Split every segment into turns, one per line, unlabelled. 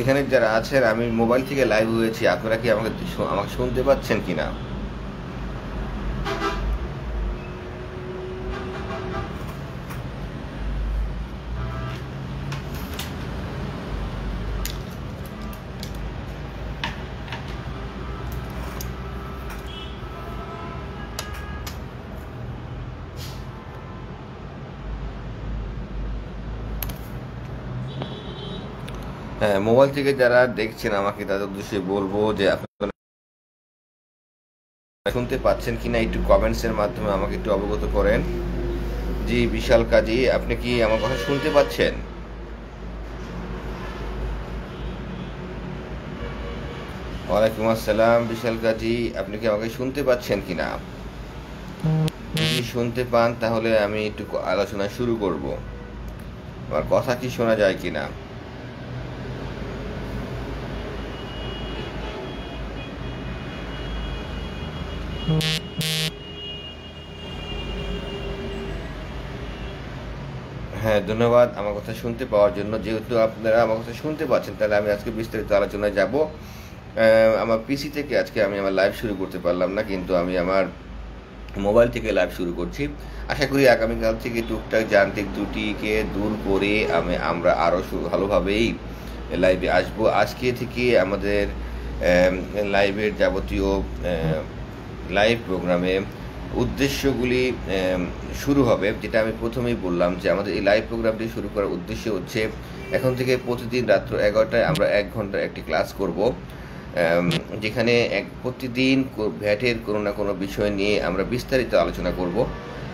এখানে যারা আছেন, আমি মোবাইল থেকে লাইভ হয়েছি, আপনারা কি আমাকে শুনতে পাচ্ছেন কিনা? হ্যাঁ, মোবাইল থেকে যারা দেখছেন আমাকে, তাদের উদ্দেশ্যে বলবো যে আপনারা শুনতে পাচ্ছেন কিনা একটু কমেন্টসের মাধ্যমে আমাকে একটু অবগত করেন। জি বিশাল কাজী, আপনি কি আমার কথা শুনতে পাচ্ছেন? ওয়ালাইকুম আসসালাম বিশাল কাজী, আপনি কি আমাকে শুনতে পাচ্ছেন কিনা? যদি শুনতে পান তাহলে আমি একটু আলোচনা শুরু করব। আমার কথা কি শোনা যায় কিনা? হ্যাঁ, ধন্যবাদ আমার কথা শুনতে পাওয়ার জন্য। যেহেতু আপনারা আমার কথা শুনতে পাচ্ছেন, তাহলে আমি আজকে বিস্তারিত আলোচনায় যাব। আমার পিসি থেকে আজকে আমি আমার লাইভ শুরু করতে পারলাম না, কিন্তু আমি আমার মোবাইল থেকে লাইভ শুরু করছি। আশা করি আগামীকাল থেকে টুকটাক যান্ত্রিক ত্রুটিকে দূর করে আমরা আরও ভালোভাবেই লাইভে আসব। আজকে থেকে আমাদের লাইভের যাবতীয় লাইভ প্রোগ্রামে উদ্দেশ্যগুলি শুরু হবে। যেটা আমি প্রথমেই বললাম যে আমাদের এই লাইভ প্রোগ্রামটি শুরু করার উদ্দেশ্য হচ্ছে, এখন থেকে প্রতিদিন রাত্র 11টায় আমরা 1 ঘন্টার একটি ক্লাস করব, যেখানে প্রতিদিন ভ্যাটের কোনো না কোনো বিষয় নিয়ে আমরা বিস্তারিত আলোচনা করব।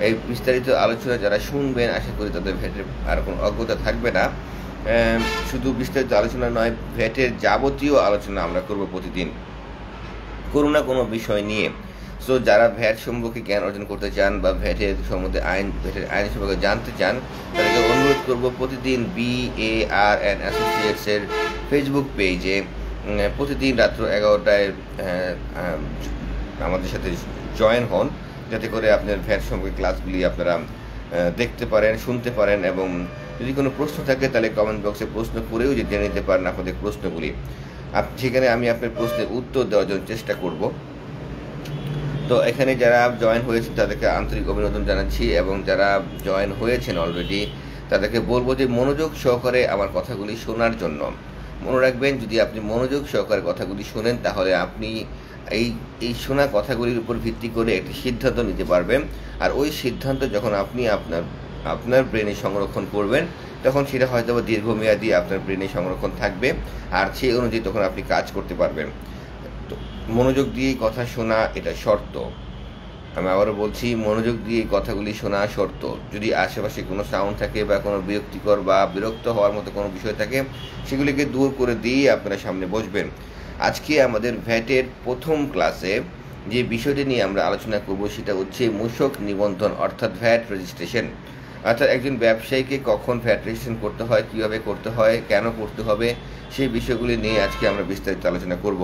এই বিস্তারিত আলোচনা যারা শুনবেন, আশা করি তাদের ভ্যাটের আর কোনো অজ্ঞতা থাকবে না। শুধু বিস্তারিত আলোচনা নয়, ভ্যাটের যাবতীয় আলোচনা আমরা করব প্রতিদিন কোনো না কোনো বিষয় নিয়ে। সো যারা ভ্যাট সম্পর্কে জ্ঞান অর্জন করতে চান বা ভ্যাটের সম্বন্ধে ভ্যাটের আইন সম্পর্কে জানতে চান, তাদেরকে অনুরোধ করব প্রতিদিন BARN অ্যাসোসিয়েটসের ফেসবুক পেজে প্রতিদিন রাত্র 11টায় আমাদের সাথে জয়েন হন, যাতে করে আপনার ভ্যাট সম্পর্কে ক্লাসগুলি আপনারা দেখতে পারেন, শুনতে পারেন, এবং যদি কোনো প্রশ্ন থাকে তাহলে কমেন্ট বক্সে প্রশ্ন করেও যে জেনে নিতে পারেন আপনাদের প্রশ্নগুলি। সেখানে আমি আপনার প্রশ্নের উত্তর দেওয়ার জন্য চেষ্টা করব। তো এখানে যারা জয়েন হয়েছে তাদেরকে আন্তরিক অভিনন্দন জানাচ্ছি, এবং যারা জয়েন হয়েছেন অলরেডি তাদেরকে বলবো যে মনোযোগ সহকারে আমার কথাগুলি শোনার জন্য। মনে রাখবেন, যদি আপনি মনোযোগ সহকারে কথাগুলি শোনেন, তাহলে আপনি এই শোনা কথাগুলির উপর ভিত্তি করে একটি সিদ্ধান্ত নিতে পারবেন। আর ওই সিদ্ধান্ত যখন আপনি আপনার ব্রেনে সংরক্ষণ করবেন, তখন সেটা হয়তো দীর্ঘমেয়াদী আপনার ব্রেনে সংরক্ষণ থাকবে, আর সেই অনুযায়ী তখন আপনি কাজ করতে পারবেন। তো মনোযোগ দিয়ে কথা শোনা এটা শর্ত। আমি আবারও বলছি, মনোযোগ দিয়ে কথাগুলি শোনা শর্ত। যদি আশেপাশে কোনো সাউন্ড থাকে বা কোনো বিরক্তিকর বা বিরক্ত হওয়ার মতো কোনো বিষয় থাকে, সেগুলিকে দূর করে দিয়ে আপনারা সামনে বসবেন। আজকে আমাদের ভ্যাটের প্রথম ক্লাসে যে বিষয়টি নিয়ে আমরা আলোচনা করব, সেটা হচ্ছে মূসক নিবন্ধন, অর্থাৎ ভ্যাট রেজিস্ট্রেশন। অর্থাৎ একজন ব্যবসায়ীকে কখন ভ্যাট রেজিস্ট্রেশন করতে হয়, কীভাবে করতে হয়, কেন করতে হবে, সেই বিষয়গুলি নিয়ে আজকে আমরা বিস্তারিত আলোচনা করব।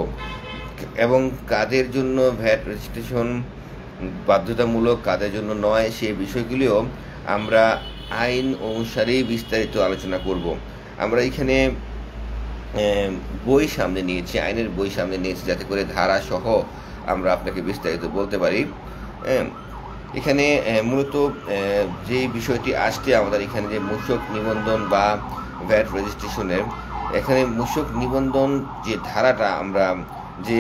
এবং কাদের জন্য ভ্যাট রেজিস্ট্রেশন বাধ্যতামূলক, কাদের জন্য নয়, সেই বিষয়গুলিও আমরা আইন অনুসারেই বিস্তারিত আলোচনা করব। আমরা এখানে বই সামনে নিয়েছি, আইনের বই সামনে নিয়েছি, যাতে করে ধারা সহ আমরা আপনাকে বিস্তারিত বলতে পারি। এখানে মূলত যে বিষয়টি আসছে আমাদের এখানে, যে মূসক নিবন্ধন বা ভ্যাট রেজিস্ট্রেশনের, এখানে মূসক নিবন্ধন যে ধারাটা আমরা, যে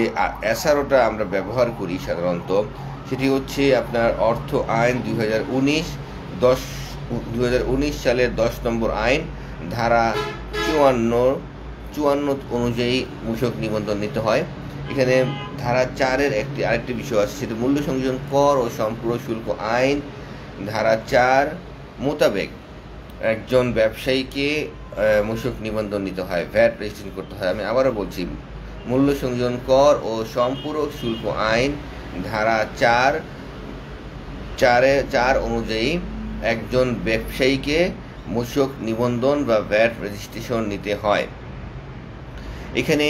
SROটা আমরা ব্যবহার করি সাধারণত, সেটি হচ্ছে আপনার অর্থ আইন 2019 সালের 10 নম্বর আইন, ধারা 54 অনুযায়ী মূসক নিবন্ধন নিতে হয়। এখানে ধারা 4-এর আরেকটি বিষয় আছে, সেটা মূল্য সংযোজন কর ও সম্পূরক শুল্ক আইন ধারা 4 মোতাবেক একজন ব্যবসায়ীকে মূসক নিবন্ধন নিতে হয়, ভ্যাট রেজিস্ট্রেশন করতে হয়। আমি আবারও বলছি, মূল্য সংযোজন কর ও সম্পূরক শুল্ক আইন ধারা 4 অনুযায়ী একজন ব্যবসায়ীকে মূসক নিবন্ধন বা ভ্যাট রেজিস্ট্রেশন নিতে হয়। এখানে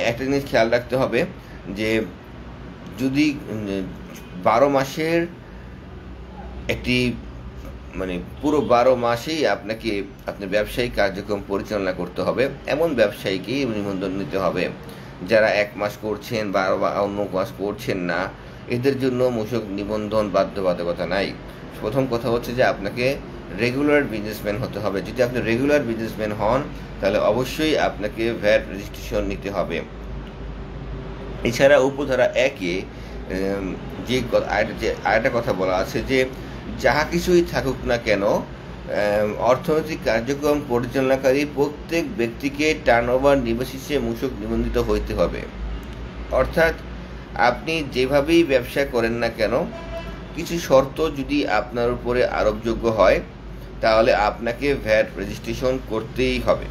একটা জিনিস খেয়াল রাখতে হবে, যে যদি 12 মাসের একটি মানে পুরো 12 মাসেই আপনাকে আপনার ব্যবসায়িক কার্যক্রম পরিচালনা করতে হবে, এমন ব্যবসায়ীকেই নিবন্ধন নিতে হবে। যারা 1 মাস করছেন বা অন্য মাস করছেন না, এদের জন্য মূসক নিবন্ধন বাধ্যবাধকতা নাই। প্রথম কথা হচ্ছে যে আপনাকে রেগুলার বিজনেসম্যান হতে হবে। যদি আপনি রেগুলার বিজনেসম্যান হন, তাহলে অবশ্যই আপনাকে ভ্যাট রেজিস্ট্রেশন নিতে হবে। এছাড়া উপধারা 1-এ যে আরেকটা কথা বলা আছে যে যাহা কিছুই থাকুক না কেন, অর্থনৈতিক কার্যক্রম পরিচালনাকারী প্রত্যেক ব্যক্তিকে টার্নওভার নির্বিশেষে মূসক নিবন্ধিত হইতে হবে। অর্থাৎ আপনি যেভাবেই ব্যবসা করেন না কেন, কিছু শর্ত যদি আপনার উপরে আরোপযোগ্য হয়, তাহলে আপনাকে ভ্যাট রেজিস্ট্রেশন করতেই হবে।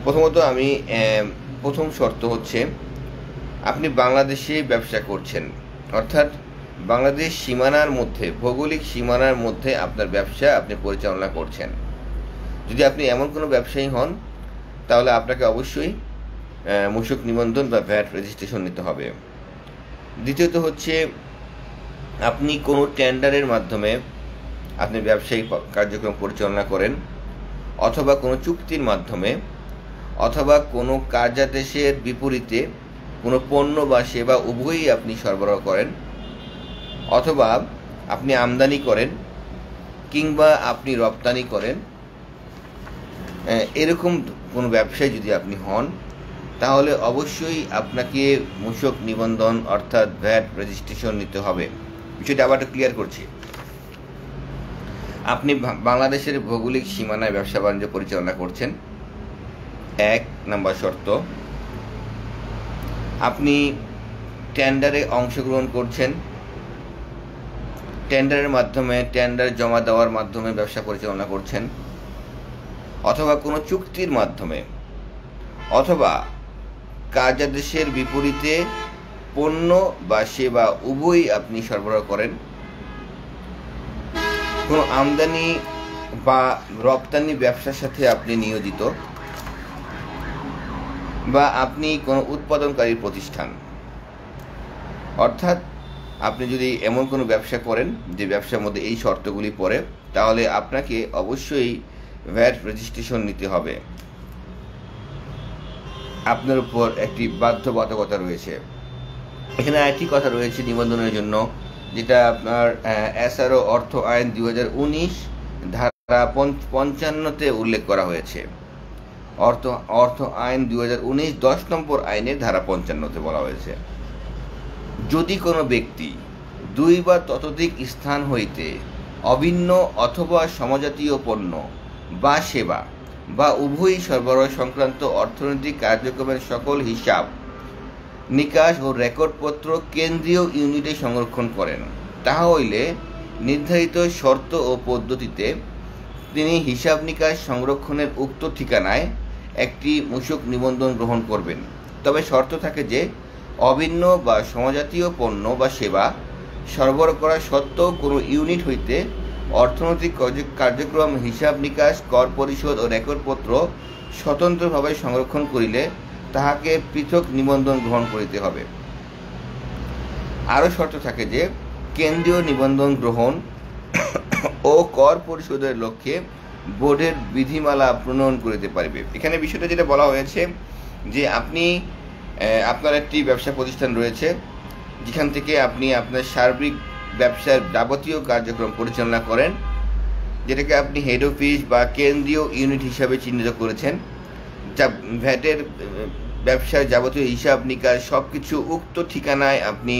প্রথমত প্রথম শর্ত হচ্ছে আপনি বাংলাদেশে ব্যবসা করছেন, অর্থাৎ বাংলাদেশ সীমানার মধ্যে, ভৌগোলিক সীমানার মধ্যে আপনার ব্যবসা আপনি পরিচালনা করছেন। যদি আপনি এমন কোনো ব্যবসায়ী হন, তাহলে আপনাকে অবশ্যই মূসক নিবন্ধন বা ভ্যাট রেজিস্ট্রেশন নিতে হবে। দ্বিতীয়ত হচ্ছে আপনি কোনো টেন্ডারের মাধ্যমে আপনি ব্যবসায়িক কার্যক্রম পরিচালনা করেন, অথবা কোনো চুক্তির মাধ্যমে, অথবা কোনো কার্যাদেশের বিপরীতে কোনো পণ্য বা সেবা উভয়ই আপনি সরবরাহ করেন, অথবা আপনি আমদানি করেন কিংবা আপনি রপ্তানি করেন, এরকম কোনো ব্যবসায়ী যদি আপনি হন, তাহলে অবশ্যই আপনাকে মূসক নিবন্ধন অর্থাৎ ভ্যাট রেজিস্ট্রেশন নিতে হবে। বিষয়টা আবার ক্লিয়ার করছি। আপনি বাংলাদেশের ভৌগোলিক সীমানায় ব্যবসা বাণিজ্য পরিচালনা করছেন, 1 নম্বর শর্ত। আপনি টেন্ডারে অংশগ্রহণ করছেন, টেন্ডারের মাধ্যমে, টেন্ডার জমা দেওয়ার মাধ্যমে ব্যবসা পরিচালনা করছেন, অথবা কোনো চুক্তির মাধ্যমে, অথবা কার্যাদেশের বিপরীতে পণ্য বা সেবা উভয়ই আপনি সরবরাহ করেন, কোনো আমদানি বা রপ্তানি ব্যবসার সাথে আপনি নিয়োজিত, বা আপনি কোনো উৎপাদনকারী প্রতিষ্ঠান। অর্থাৎ আপনি যদি এমন কোনো ব্যবসা করেন যে ব্যবসার মধ্যে এই শর্তগুলি পড়ে, তাহলে আপনাকে অবশ্যই ভ্যাট রেজিস্ট্রেশন নিতে হবে। আপনার উপর একটি বাধ্যবাধকতা রয়েছে। এখানে আরেকটি কথা রয়েছে নিবন্ধনের জন্য, যেটা আপনার এসআরও অর্থ আইন 2019 ধারা 55-তে উল্লেখ করা হয়েছে। অর্থ আইন 2019 10 নম্বর আইনের ধারা 55-তে বলা হয়েছে, যদি কোনো ব্যক্তি 2 বা ততোধিক স্থান হইতে অভিন্ন অথবা সমজাতীয় পণ্য বা সেবা বা উভয়ই সরবরাহ সংক্রান্ত অর্থনৈতিক কার্যক্রমের সকল হিসাব নিকাশ ও রেকর্ডপত্র কেন্দ্রীয় ইউনিটে সংরক্ষণ করেন, তাহা হইলে নির্ধারিত শর্ত ও পদ্ধতিতে তিনি হিসাব নিকাশ সংরক্ষণের উক্ত ঠিকানায় একটি মূসক নিবন্ধন গ্রহণ করবেন। তবে শর্ত থাকে যে অভিন্ন বা সমজাতীয় পণ্য বা সেবা সরবরাহ করা সত্ত্বেও কোনো ইউনিট হইতে অর্থনৈতিক কার্যক্রম, হিসাব নিকাশ, কর পরিশোধ ও রেকর্ডপত্র স্বতন্ত্রভাবে সংরক্ষণ করিলে তাহাকে পৃথক নিবন্ধন গ্রহণ করিতে হবে। আরও শর্ত থাকে যে কেন্দ্রীয় নিবন্ধন গ্রহণ ও কর পরিশোধের লক্ষ্যে বোর্ডের বিধিমালা প্রণয়ন করিতে পারিবে। এখানে বিষয়টা যেটা বলা হয়েছে যে আপনি আপনার একটি ব্যবসা প্রতিষ্ঠান রয়েছে, যেখান থেকে আপনি আপনার সার্বিক ব্যবসার যাবতীয় কার্যক্রম পরিচালনা করেন, যেটাকে আপনি হেড অফিস বা কেন্দ্রীয় ইউনিট হিসাবে চিহ্নিত করেছেন, যা ভ্যাটের ব্যবসার যাবতীয় হিসাব নিকাশ সব কিছু উক্ত ঠিকানায় আপনি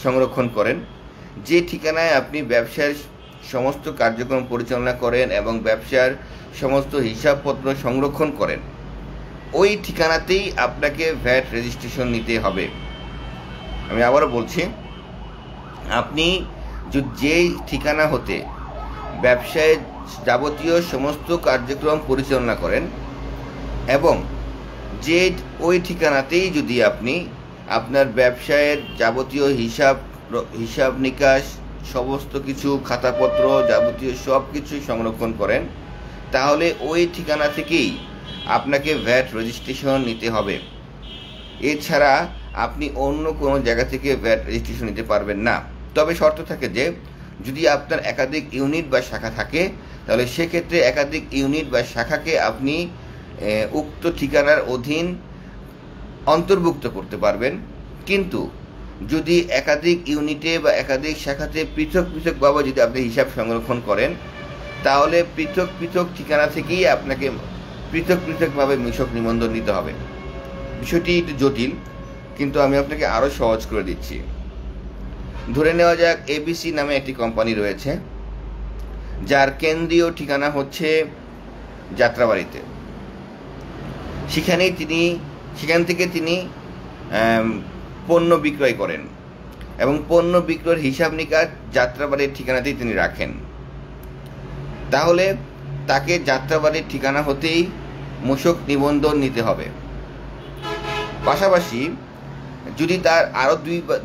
সংরক্ষণ করেন। যে ঠিকানায় আপনি ব্যবসার সমস্ত কার্যক্রম পরিচালনা করেন এবং ব্যবসার সমস্ত হিসাবপত্র সংরক্ষণ করেন, ওই ঠিকানাতেই আপনাকে ভ্যাট রেজিস্ট্রেশন নিতে হবে। আমি আবারও বলছি, আপনি যেই ঠিকানা হতে ব্যবসায় যাবতীয় সমস্ত কার্যক্রম পরিচালনা করেন এবং যে ওই ঠিকানাতেই যদি আপনি আপনার ব্যবসায়ের যাবতীয় হিসাব নিকাশ, সমস্ত কিছু খাতাপত্র, যাবতীয় সব কিছুই সংরক্ষণ করেন, তাহলে ওই ঠিকানা থেকেই আপনাকে ভ্যাট রেজিস্ট্রেশন নিতে হবে। এছাড়া আপনি অন্য কোনো জায়গা থেকে ভ্যাট রেজিস্ট্রেশন নিতে পারবেন না। তবে শর্ত থাকে যে যদি আপনার একাধিক ইউনিট বা শাখা থাকে তাহলে সেক্ষেত্রে একাধিক ইউনিট বা শাখাকে আপনি উক্ত ঠিকানার অধীন অন্তর্ভুক্ত করতে পারবেন। কিন্তু যদি একাধিক ইউনিটে বা একাধিক শাখাতে পৃথক পৃথকভাবে যদি আপনি হিসাব সংরক্ষণ করেন তাহলে পৃথক পৃথক ঠিকানা থেকেই আপনাকে পৃথক পৃথকভাবে মূসক নিবন্ধন নিতে হবে। বিষয়টি একটু জটিল, কিন্তু আমি আপনাকে আরও সহজ করে দিচ্ছি। ধরে নেওয়া যাক এবিসি নামে একটি কোম্পানি রয়েছে, যার কেন্দ্রীয় ঠিকানা হচ্ছে যাত্রাবাড়িতে। সেখান থেকে তিনি পণ্য বিক্রয় করেন এবং পণ্য বিক্রয়ের হিসাব নিকাশ যাত্রাবাড়ির ঠিকানাতেই তিনি রাখেন। তাহলে তাকে যাত্রাবাড়ির ঠিকানা হতেই মূসক নিবন্ধন নিতে হবে। পাশাপাশি যদি তার আরও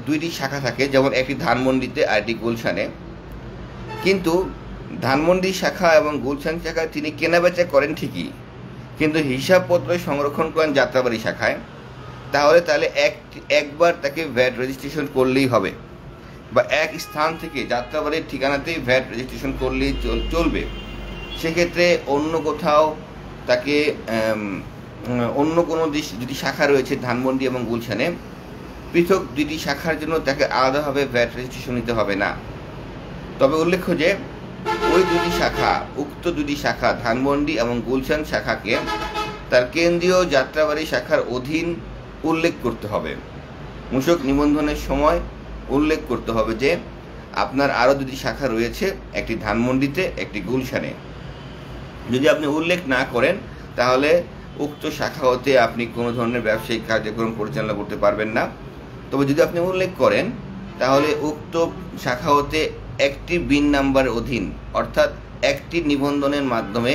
দুইটি শাখা থাকে, যেমন একটি ধানমন্ডিতে আর একটি গুলশানে, কিন্তু ধানমন্ডি শাখা এবং গুলশান শাখায় তিনি কেনাবেচা করেন ঠিকই, কিন্তু হিসাবপত্র সংরক্ষণ করেন যাত্রাবাড়ি শাখায়, তাহলে একবার তাকে ভ্যাট রেজিস্ট্রেশন করলেই হবে, বা এক স্থান থেকে যাত্রাবাড়ির ঠিকানাতেই ভ্যাট রেজিস্ট্রেশন করলেই চলবে। সেক্ষেত্রে অন্য কোথাও তাকে অন্য কোনো যদি শাখা রয়েছে ধানমন্ডি এবং গুলশানে, পৃথক দুটি শাখার জন্য তাকে আলাদাভাবে ভ্যাট রেজিস্ট্রেশন নিতে হবে না। তবে উল্লেখ্য যে উক্ত দুটি শাখা ধানমন্ডি এবং গুলশান শাখাকে তার কেন্দ্রীয় যাত্রাবাড়ি শাখার অধীন উল্লেখ করতে হবে। মূসক নিবন্ধনের সময় উল্লেখ করতে হবে যে আপনার আরও দুটি শাখা রয়েছে, একটি ধানমন্ডিতে একটি গুলশানে। যদি আপনি উল্লেখ না করেন তাহলে উক্ত শাখা হতে আপনি কোনো ধরনের ব্যবসায়িক কার্যক্রম পরিচালনা করতে পারবেন না। তবে যদি আপনি উল্লেখ করেন তাহলে উক্ত শাখা হতে একটি বিন নাম্বারের অধীন, অর্থাৎ একটি নিবন্ধনের মাধ্যমে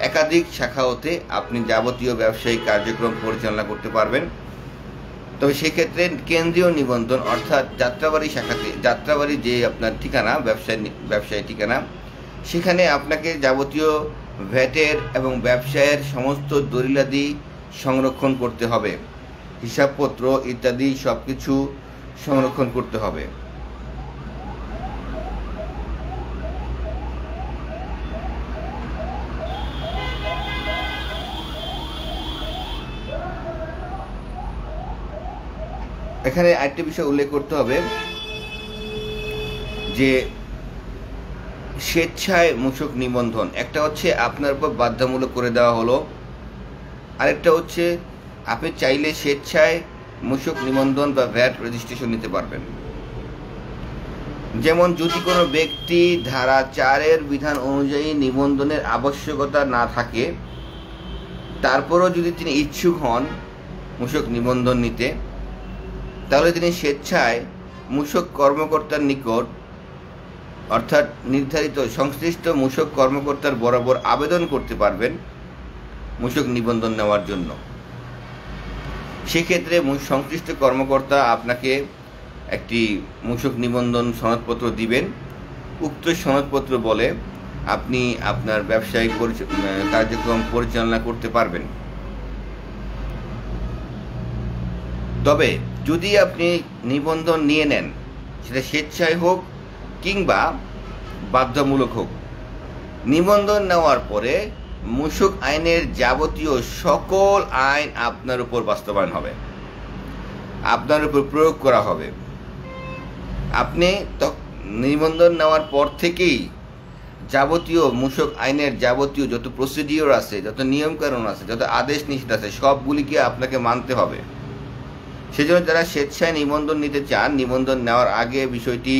একাধিক শাখা হতে আপনি যাবতীয় ব্যবসায়িক কার্যক্রম পরিচালনা করতে পারবেন। তবে সেক্ষেত্রে কেন্দ্রীয় নিবন্ধন অর্থাৎ যাত্রাবাড়ি যে আপনার ঠিকানা, ব্যবসায়ী ঠিকানা, সেখানে আপনাকে যাবতীয় ভ্যাটের এবং ব্যবসায়ের সমস্ত দলিলাদি সংরক্ষণ করতে হবে, হিসাবপত্র ইত্যাদি সব কিছু সংরক্ষণ করতে হবে। এখানে আরেকটি বিষয় উল্লেখ করতে হবে যে স্বেচ্ছায় মূসক নিবন্ধন, একটা হচ্ছে আপনার উপর বাধ্যতামূলক করে দেওয়া হলো, আরেকটা হচ্ছে আপনি চাইলে স্বেচ্ছায় মূসক নিবন্ধন বা ভ্যাট রেজিস্ট্রেশন নিতে পারবেন। যেমন যদি কোনো ব্যক্তি ধারা 4-এর বিধান অনুযায়ী নিবন্ধনের আবশ্যকতা না থাকে, তারপরও যদি তিনি ইচ্ছুক হন মূসক নিবন্ধন নিতে, তাহলে তিনি স্বেচ্ছায় মূসক কর্মকর্তার নিকট অর্থাৎ নির্ধারিত সংশ্লিষ্ট মূসক কর্মকর্তার বরাবর আবেদন করতে পারবেন মূসক নিবন্ধন নেওয়ার জন্য। সেক্ষেত্রে সংশ্লিষ্ট কর্মকর্তা আপনাকে একটি মূসক নিবন্ধন সনদপত্র দিবেন। উক্ত সনদপত্র বলে আপনি আপনার ব্যবসায়িক কার্যক্রম পরিচালনা করতে পারবেন। তবে যদি আপনি নিবন্ধন নিয়ে নেন, সেটা স্বেচ্ছায় হোক কিংবা বাধ্যতামূলক হোক, নিবন্ধন নেওয়ার পরে মূসক আইনের যাবতীয় সকল আইন আপনার উপর বাস্তবায়ন হবে, আপনার উপর প্রয়োগ করা হবে। আপনি নিবন্ধন নেওয়ার পর থেকেই যাবতীয় মূসক আইনের যাবতীয় যত প্রসিডিওর আছে, যত নিয়মকানুন আছে, যত আদেশ নিষেধ আছে, সবগুলিকে আপনাকে মানতে হবে। সেজন্য যারা স্বেচ্ছায় নিবন্ধন নিতে চান, নিবন্ধন নেওয়ার আগে বিষয়টি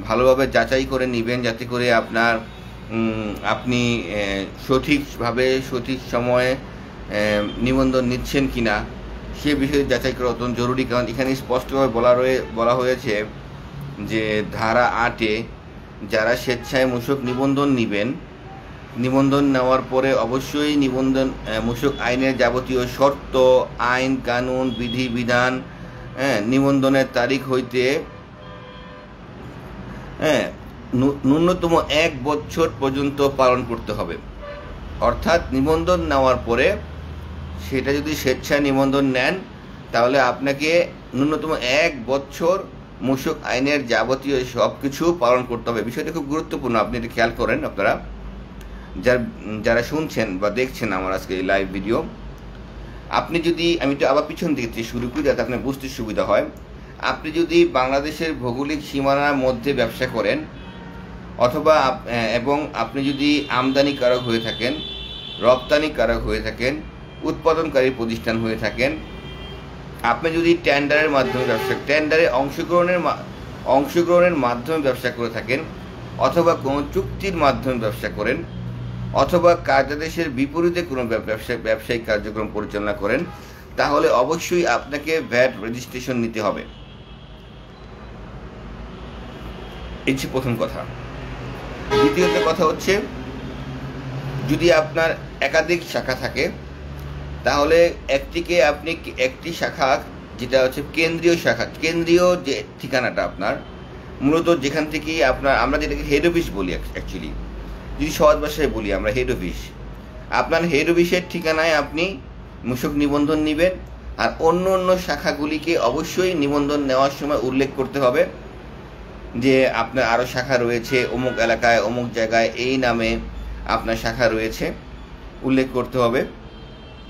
ভালোভাবে যাচাই করে নেবেন, যাতে করে আপনি সঠিকভাবে সঠিক সময়ে নিবন্ধন নিচ্ছেন কিনা সে বিষয়ে যাচাই করা অত্যন্ত জরুরি। কারণ এখানে স্পষ্টভাবে বলা হয়েছে যে ধারা 8-এ যারা স্বেচ্ছায় মূসক নিবন্ধন নেবেন, নিবন্ধন নেওয়ার পরে অবশ্যই মূসক আইনের যাবতীয় শর্ত, আইন কানুন, বিধি বিধান নিবন্ধনের তারিখ হইতে ন্যূনতম 1 বছর পর্যন্ত পালন করতে হবে। অর্থাৎ নিবন্ধন নেওয়ার পরে সেটা যদি স্বেচ্ছায় নিবন্ধন নেন, তাহলে আপনাকে ন্যূনতম 1 বছর মূসক আইনের যাবতীয় সব কিছু পালন করতে হবে। বিষয়টি খুব গুরুত্বপূর্ণ, আপনি এটা খেয়াল করেন। আপনারা যারা শুনছেন বা দেখছেন আমার আজকে এই লাইভ ভিডিও, আপনি যদি, আমি তো আবার পিছন দিকে শুরু করি যাতে আপনার বুঝতে সুবিধা হয়। আপনি যদি বাংলাদেশের ভৌগোলিক সীমানার মধ্যে ব্যবসা করেন অথবা এবং আপনি যদি আমদানিকারক হয়ে থাকেন, রপ্তানিকারক হয়ে থাকেন, উৎপাদনকারী প্রতিষ্ঠান হয়ে থাকেন, আপনি যদি টেন্ডারের মাধ্যমে টেন্ডারে অংশগ্রহণের মাধ্যমে ব্যবসা করে থাকেন, অথবা কোনো চুক্তির মাধ্যমে ব্যবসা করেন, অথবা কার্যাদেশের বিপরীতে কোনো ব্যবসায়িক কার্যক্রম পরিচালনা করেন, তাহলে অবশ্যই আপনাকে ভ্যাট রেজিস্ট্রেশন নিতে হবে। এই যে প্রথম কথা। দ্বিতীয়ত কথা হচ্ছে, যদি আপনার একাধিক শাখা থাকে তাহলে একটি শাখা, যেটা হচ্ছে কেন্দ্রীয় শাখা, কেন্দ্রীয় যে ঠিকানাটা আপনার, মূলত যেখান থেকেই আমরা যেটাকে হেড অফিস বলি অ্যাকচুয়ালি, যদি সহজ ভাষায় বলি আমরা হেড অফিস, আপনার হেড অফিসের ঠিকানায় আপনি মূসক নিবন্ধন নেবেন। আর অন্য অন্য শাখাগুলিকে অবশ্যই নিবন্ধন নেওয়ার সময় উল্লেখ করতে হবে যে আপনার আরও শাখা রয়েছে, অমুক এলাকায় অমুক জায়গায় এই নামে আপনার শাখা রয়েছে, উল্লেখ করতে হবে।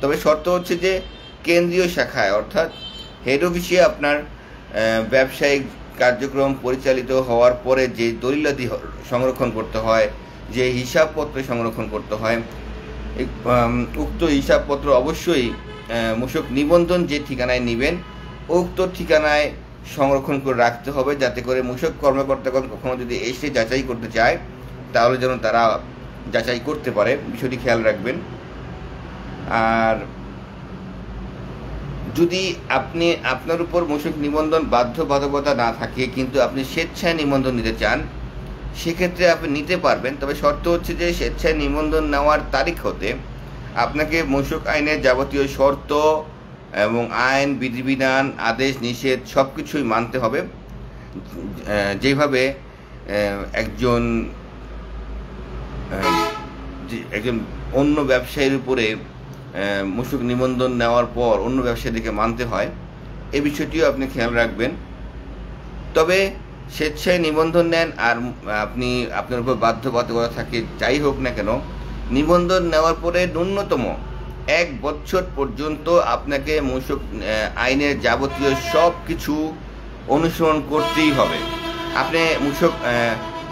তবে শর্ত হচ্ছে যে কেন্দ্রীয় শাখায় অর্থাৎ হেড অফিসে আপনার ব্যবসায়িক কার্যক্রম পরিচালিত হওয়ার পরে যে দলিলাদি সংরক্ষণ করতে হয়, যে হিসাবপত্র সংরক্ষণ করতে হয়, উক্ত হিসাবপত্র অবশ্যই মূসক নিবন্ধন যে ঠিকানায় নেবেন উক্ত ঠিকানায় সংরক্ষণ করে রাখতে হবে, যাতে করে মূসক কর্মকর্তাগণ কখনো যদি এসে যাচাই করতে চায় তাহলে যেন তারা যাচাই করতে পারে। বিষয়টি খেয়াল রাখবেন। আর যদি আপনার উপর মূসক নিবন্ধন বাধ্যবাধকতা না থাকে কিন্তু আপনি স্বেচ্ছায় নিবন্ধন নিতে চান, সেক্ষেত্রে আপনি নিতে পারবেন। তবে শর্ত হচ্ছে যে স্বেচ্ছায় নিবন্ধন নেওয়ার তারিখ হতে আপনাকে মূসক আইনের যাবতীয় শর্ত এবং আইন, বিধিবিধান, আদেশ, নিষেধ সব কিছুই মানতে হবে। যেভাবে একজন অন্য ব্যবসায়ীর উপরে মূসক নিবন্ধন নেওয়ার পর অন্য ব্যবসায়ীদেরকে মানতে হয়, এই বিষয়টিও আপনি খেয়াল রাখবেন। তবে স্বেচ্ছায় নিবন্ধন নেন আর আপনার উপর বাধ্যবাধকতা থাকে, যাই হোক না কেন, নিবন্ধন নেওয়ার পরে ন্যূনতম 1 বছর পর্যন্ত আপনাকে মূসক আইনের যাবতীয় সব কিছু অনুসরণ করতেই হবে। আপনি মূসক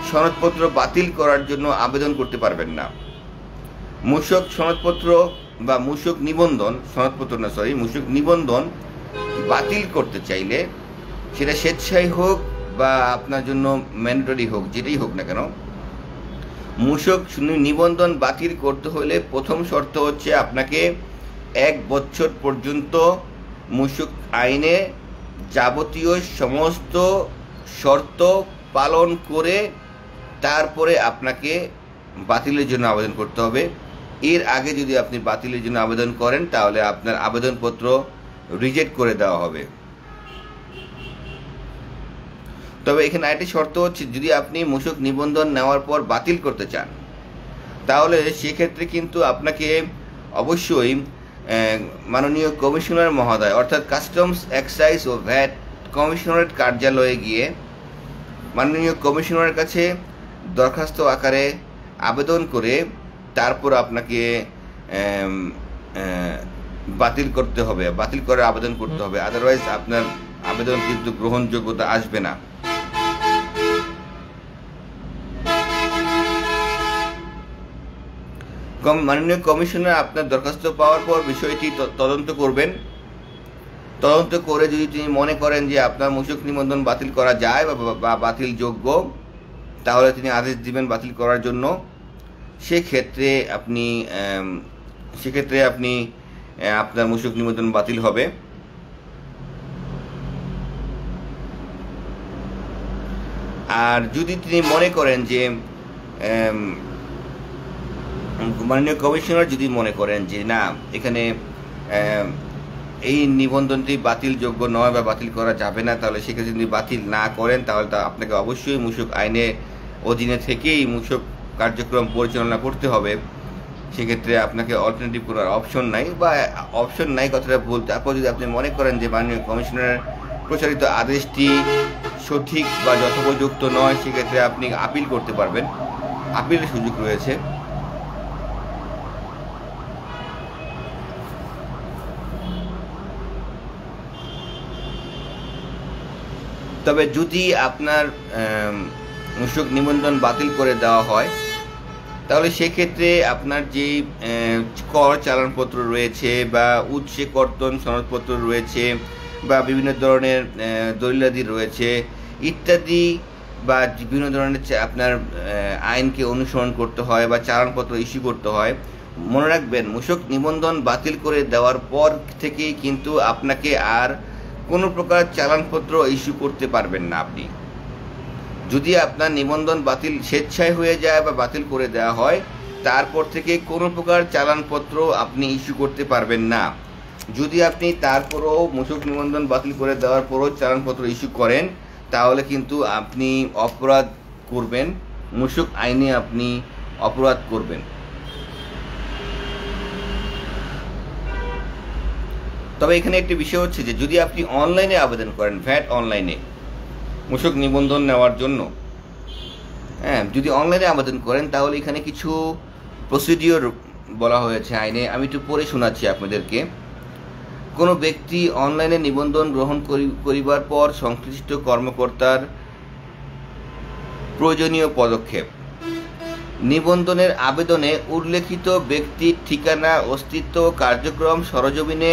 সনদপত্র বাতিল করার জন্য আবেদন করতে পারবেন না। মূসক সনদপত্র বা মূসক নিবন্ধন, মূসক নিবন্ধন বাতিল করতে চাইলে সেটা স্বেচ্ছায় হোক বা আপনার জন্য ম্যান্ডেটরি হোক, যেটাই হোক না কেন, মূসক নিবন্ধন বাতিল করতে হলে প্রথম শর্ত হচ্ছে আপনাকে 1 বছর পর্যন্ত মূসক আইনে যাবতীয় সমস্ত শর্ত পালন করে তারপরে আপনাকে বাতিলের জন্য আবেদন করতে হবে। এর আগে যদি আপনি বাতিলের জন্য আবেদন করেন তাহলে আপনার আবেদনপত্র রিজেক্ট করে দেওয়া হবে। তবে এখানে আরেকটি শর্ত হচ্ছে, যদি আপনি মূসক নিবন্ধন নেওয়ার পর বাতিল করতে চান তাহলে সেক্ষেত্রে কিন্তু আপনাকে অবশ্যই মাননীয় কমিশনার মহোদয় অর্থাৎ কাস্টমস, এক্সাইজ ও ভ্যাট কমিশনারেট কার্যালয়ে গিয়ে মাননীয় কমিশনারের কাছে দরখাস্ত আকারে আবেদন করে তারপর আপনাকে বাতিল করতে হবে, বাতিল করে আবেদন করতে হবে। আদারওয়াইজ আপনার আবেদন কিন্তু গ্রহণযোগ্যতা আসবে না। মাননীয় কমিশনার আপনার দরখাস্ত পাওয়ার পর বিষয়টি তদন্ত করবেন। তদন্ত করে যদি তিনি মনে করেন যে আপনার মূসক নিবন্ধন বাতিল করা যায় বা বাতিল যোগ্য, তাহলে তিনি আদেশ দিবেন বাতিল করার জন্য। সেক্ষেত্রে আপনি আপনার মূসক নিবন্ধন বাতিল হবে। আর যদি তিনি মনে করেন যে মাননীয় কমিশনার যদি মনে করেন যে না, এখানে এই নিবন্ধনটি বাতিল যোগ্য নয় বা বাতিল করা যাবে না, তাহলে সেক্ষেত্রে যদি বাতিল না করেন তাহলে আপনাকে অবশ্যই মূসক আইনের অধীনে থেকেই মূসক কার্যক্রম পরিচালনা করতে হবে। সেক্ষেত্রে আপনাকে অল্টারনেটিভ কোনো অপশন নাই, বা অপশন নাই কথাটা ভুল। তারপর যদি আপনি মনে করেন যে মাননীয় কমিশনারের প্রচারিত আদেশটি সঠিক বা যথোপযুক্ত নয়, সেক্ষেত্রে আপনি আপিল করতে পারবেন, আপিলের সুযোগ রয়েছে। তবে যদি আপনার মূসক নিবন্ধন বাতিল করে দেওয়া হয়, তাহলে সেক্ষেত্রে আপনার যে কর চালানপত্র রয়েছে বা উৎসে কর্তন সনদপত্র রয়েছে বা বিভিন্ন ধরনের দলিলাদি রয়েছে ইত্যাদি, বা বিভিন্ন ধরনের আপনার আইনকে অনুসরণ করতে হয় বা চালানপত্র ইস্যু করতে হয়। মনে রাখবেন, মূসক নিবন্ধন বাতিল করে দেওয়ার পর থেকেই কিন্তু আপনাকে আর কোনো প্রকার চালানপত্র ইস্যু করতে পারবেন না আপনি। যদি আপনার নিবন্ধন বাতিল স্বেচ্ছায় হয়ে যায় বা বাতিল করে দেওয়া হয়, তারপর থেকে কোনো প্রকার চালানপত্র আপনি ইস্যু করতে পারবেন না। যদি আপনি তারপরও মূসক নিবন্ধন বাতিল করে দেওয়ার পরও চালানপত্র ইস্যু করেন, তাহলে কিন্তু আপনি অপরাধ করবেন, মূসক আইনে আপনি অপরাধ করবেন। তবে এখানে একটি বিষয় হচ্ছে যে যদি আপনি অনলাইনে আবেদন করেন, ভ্যাট অনলাইনে মূসক নিবন্ধন নেওয়ার জন্য, যদি অনলাইনে আবেদন করেন, তাহলে এখানে কিছু প্রসিডিওর বলা হয়েছে আইনে। আমি একটু পড়ে শোনাচ্ছি আপনাদেরকে। কোনো ব্যক্তি অনলাইনে নিবন্ধন গ্রহণ করিবার পর সংশ্লিষ্ট কর্মকর্তার প্রয়োজনীয় পদক্ষেপ: নিবন্ধনের আবেদনে উল্লেখিত ব্যক্তির ঠিকানা, অস্তিত্ব, কার্যক্রম সরজমিনে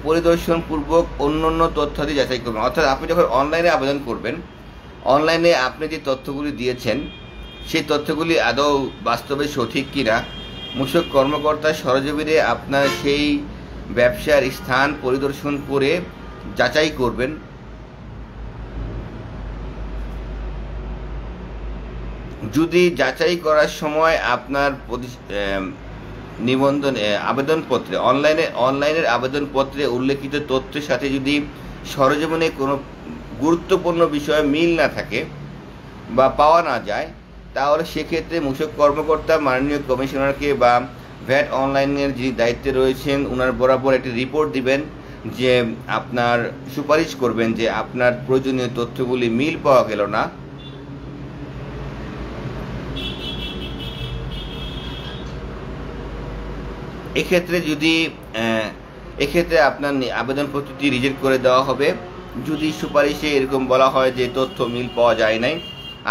পরিদর্শনপূর্বক অন্যান্য তথ্যাদি যাচাই করবেন। অর্থাৎ আপনি যখন অনলাইনে আবেদন করবেন, অনলাইনে আপনি যে তথ্যগুলি দিয়েছেন সেই তথ্যগুলি আদৌ বাস্তবে সঠিক কিনা মূসক কর্মকর্তা সরজমিনে আপনার সেই ব্যবসার স্থান পরিদর্শন করে যাচাই করবেন। যদি যাচাই করার সময় আপনার নিবন্ধন আবেদনপত্রে অনলাইনের আবেদনপত্রে উল্লেখিত তথ্যের সাথে যদি সরজমিনে কোনো গুরুত্বপূর্ণ বিষয়ে মিল না থাকে বা পাওয়া না যায়, তাহলে সেক্ষেত্রে মূসক কর্মকর্তা মাননীয় কমিশনারকে বা ভ্যাট অনলাইনের যিনি দায়িত্বে রয়েছেন ওনার বরাবর একটি রিপোর্ট দিবেন, যে আপনার সুপারিশ করবেন যে আপনার প্রয়োজনীয় তথ্যগুলি মিল পাওয়া গেল না। এক্ষেত্রে আপনার আবেদনপত্রটি রিজেক্ট করে দেওয়া হবে। যদি সুপারিশে এরকম বলা হয় যে তথ্য মিল পাওয়া যায় নাই,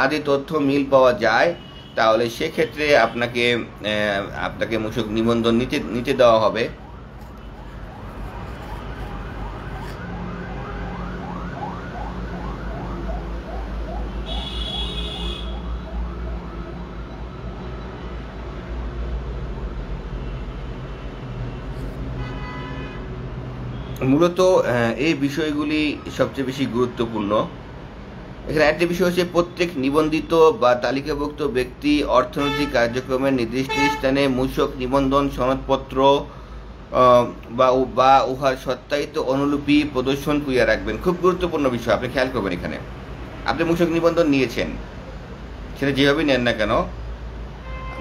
আদি তথ্য মিল পাওয়া যায়, তাহলে সেক্ষেত্রে আপনাকে মূসক নিবন্ধন নিতে দেওয়া হবে। মূলত এই বিষয়গুলি সবচেয়ে বেশি গুরুত্বপূর্ণ। এখানে একটা বিষয় হচ্ছে, প্রত্যেক নিবন্ধিত বা তালিকাভুক্ত ব্যক্তি অর্থনৈতিক কার্যক্রমের নির্দিষ্ট স্থানে মূসক নিবন্ধন সনদপত্র বা উহার সত্যায়িত অনুলিপি প্রদর্শন করিয়া রাখবেন। খুব গুরুত্বপূর্ণ বিষয়, আপনি খেয়াল করবেন। এখানে আপনি মূসক নিবন্ধন নিয়েছেন, সেটা যেভাবেই নেন না কেন,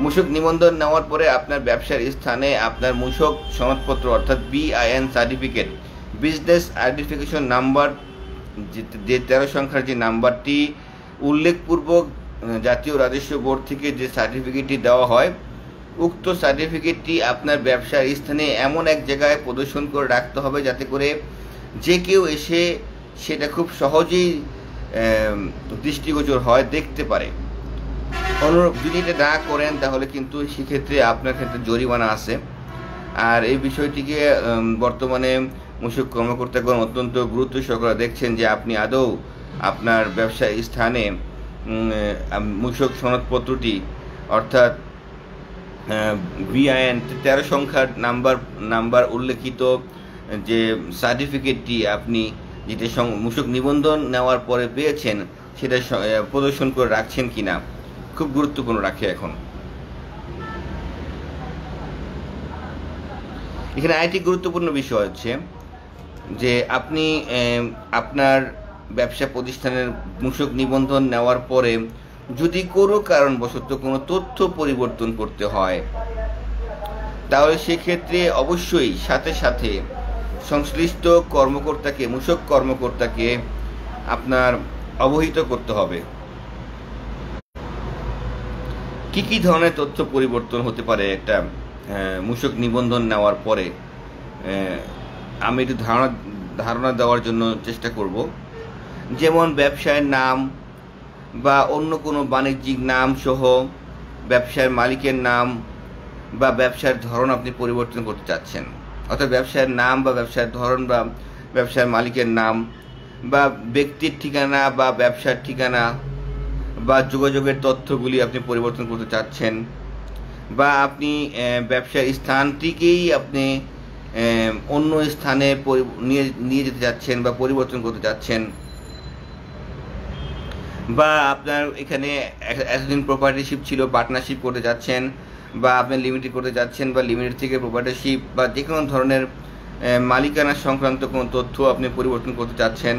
মূসক নিবন্ধন নেওয়ার পরে আপনার ব্যবসার স্থানে আপনার মূসক সনদপত্র অর্থাৎ BIN certificate, business identification number, যে 13 সংখ্যার যে নাম্বারটি উল্লেখপূর্বক জাতীয় রাজস্ব বোর্ড থেকে যে সার্টিফিকেটটি দেওয়া হয়, উক্ত সার্টিফিকেটটি আপনার ব্যবসার স্থানে এমন এক জায়গায় প্রদর্শন করে রাখতে হবে যাতে করে যে কেউ এসে সেটা খুব সহজেই দৃষ্টিগোচর হয়, দেখতে পারে। অনুরূপ যদি এটা না করেন, তাহলে কিন্তু সেক্ষেত্রে আপনার ক্ষেত্রে জরিমানা আছে। আর এই বিষয়টিকে বর্তমানে মূসক কর্মকর্তাগণ অত্যন্ত গুরুত্ব সহকারে দেখছেন যে আপনি আদৌ আপনার ব্যবসা স্থানে মূসক সনদপত্রটি অর্থাৎ BIN 13 সংখ্যার নাম্বার উল্লেখিত যে সার্টিফিকেটটি আপনি যেটা মূসক নিবন্ধন নেওয়ার পরে পেয়েছেন, সেটা প্রদর্শন করে রাখছেন কিনা, খুব গুরুত্বপূর্ণ রাখে। এখন এখানে আরেকটি গুরুত্বপূর্ণ বিষয় হচ্ছে যে আপনি আপনার ব্যবসা প্রতিষ্ঠানের মূসক নিবন্ধন নেওয়ার পরে যদি কোনো কারণবশত কোনো তথ্য পরিবর্তন করতে হয়, তাহলে সেক্ষেত্রে অবশ্যই সাথে সাথে সংশ্লিষ্ট কর্মকর্তাকে, মূসক কর্মকর্তাকে আপনার অবহিত করতে হবে। কি কি ধরনের তথ্য পরিবর্তন হতে পারে একটা মূসক নিবন্ধন নেওয়ার পরে, আমি একটু ধারণা দেওয়ার জন্য চেষ্টা করব। যেমন ব্যবসায়ের নাম বা অন্য কোনো বাণিজ্যিক নাম সহ ব্যবসার মালিকের নাম বা ব্যবসার ধরন আপনি পরিবর্তন করতে চাচ্ছেন, অর্থাৎ ব্যবসার নাম বা ব্যবসার ধরন বা ব্যবসার মালিকের নাম বা ব্যক্তির ঠিকানা বা ব্যবসার ঠিকানা বা যোগাযোগের তথ্যগুলি আপনি পরিবর্তন করতে চাচ্ছেন, বা আপনি ব্যবসার স্থানটিকেই আপনি অন্য স্থানে নিয়ে যেতে চাচ্ছেন বা পরিবর্তন করতে চাচ্ছেন, বা আপনার এখানে এতদিন প্রপার্টিশিপ ছিল পার্টনারশিপ করতে যাচ্ছেন, বা আপনি লিমিটেড করতে যাচ্ছেন বা লিমিটেড থেকে প্রপার্টিশিপ বা যে কোনো ধরনের মালিকানা সংক্রান্ত কোনো তথ্য আপনি পরিবর্তন করতে চাচ্ছেন,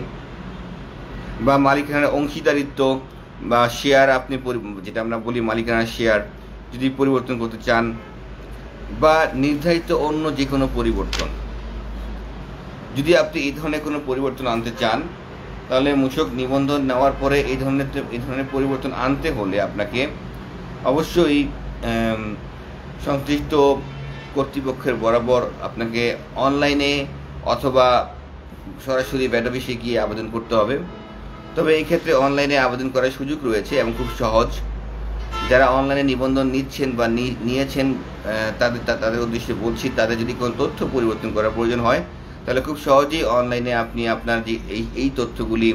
বা মালিকানার অংশীদারিত্ব বা শেয়ার আপনি যেটা আমরা বলি মালিকানার শেয়ার যদি পরিবর্তন করতে চান, বা নির্ধারিত অন্য যে কোনো পরিবর্তন, যদি আপনি এই ধরনের কোনো পরিবর্তন আনতে চান, তাহলে মূসক নিবন্ধন নেওয়ার পরে এই ধরনের পরিবর্তন আনতে হলে আপনাকে অবশ্যই সংশ্লিষ্ট কর্তৃপক্ষের বরাবর আপনাকে অনলাইনে অথবা সরাসরি ভ্যাট অফিসে গিয়ে আবেদন করতে হবে। তবে এই ক্ষেত্রে অনলাইনে আবেদন করার সুযোগ রয়েছে এবং খুব সহজ। যারা অনলাইনে নিবন্ধন নিচ্ছেন বা নিয়েছেন তাদের উদ্দেশ্যে বলছি, তাদের যদি কোনো তথ্য পরিবর্তন করার প্রয়োজন হয় তাহলে খুব সহজেই অনলাইনে আপনি আপনার যে এই তথ্যগুলি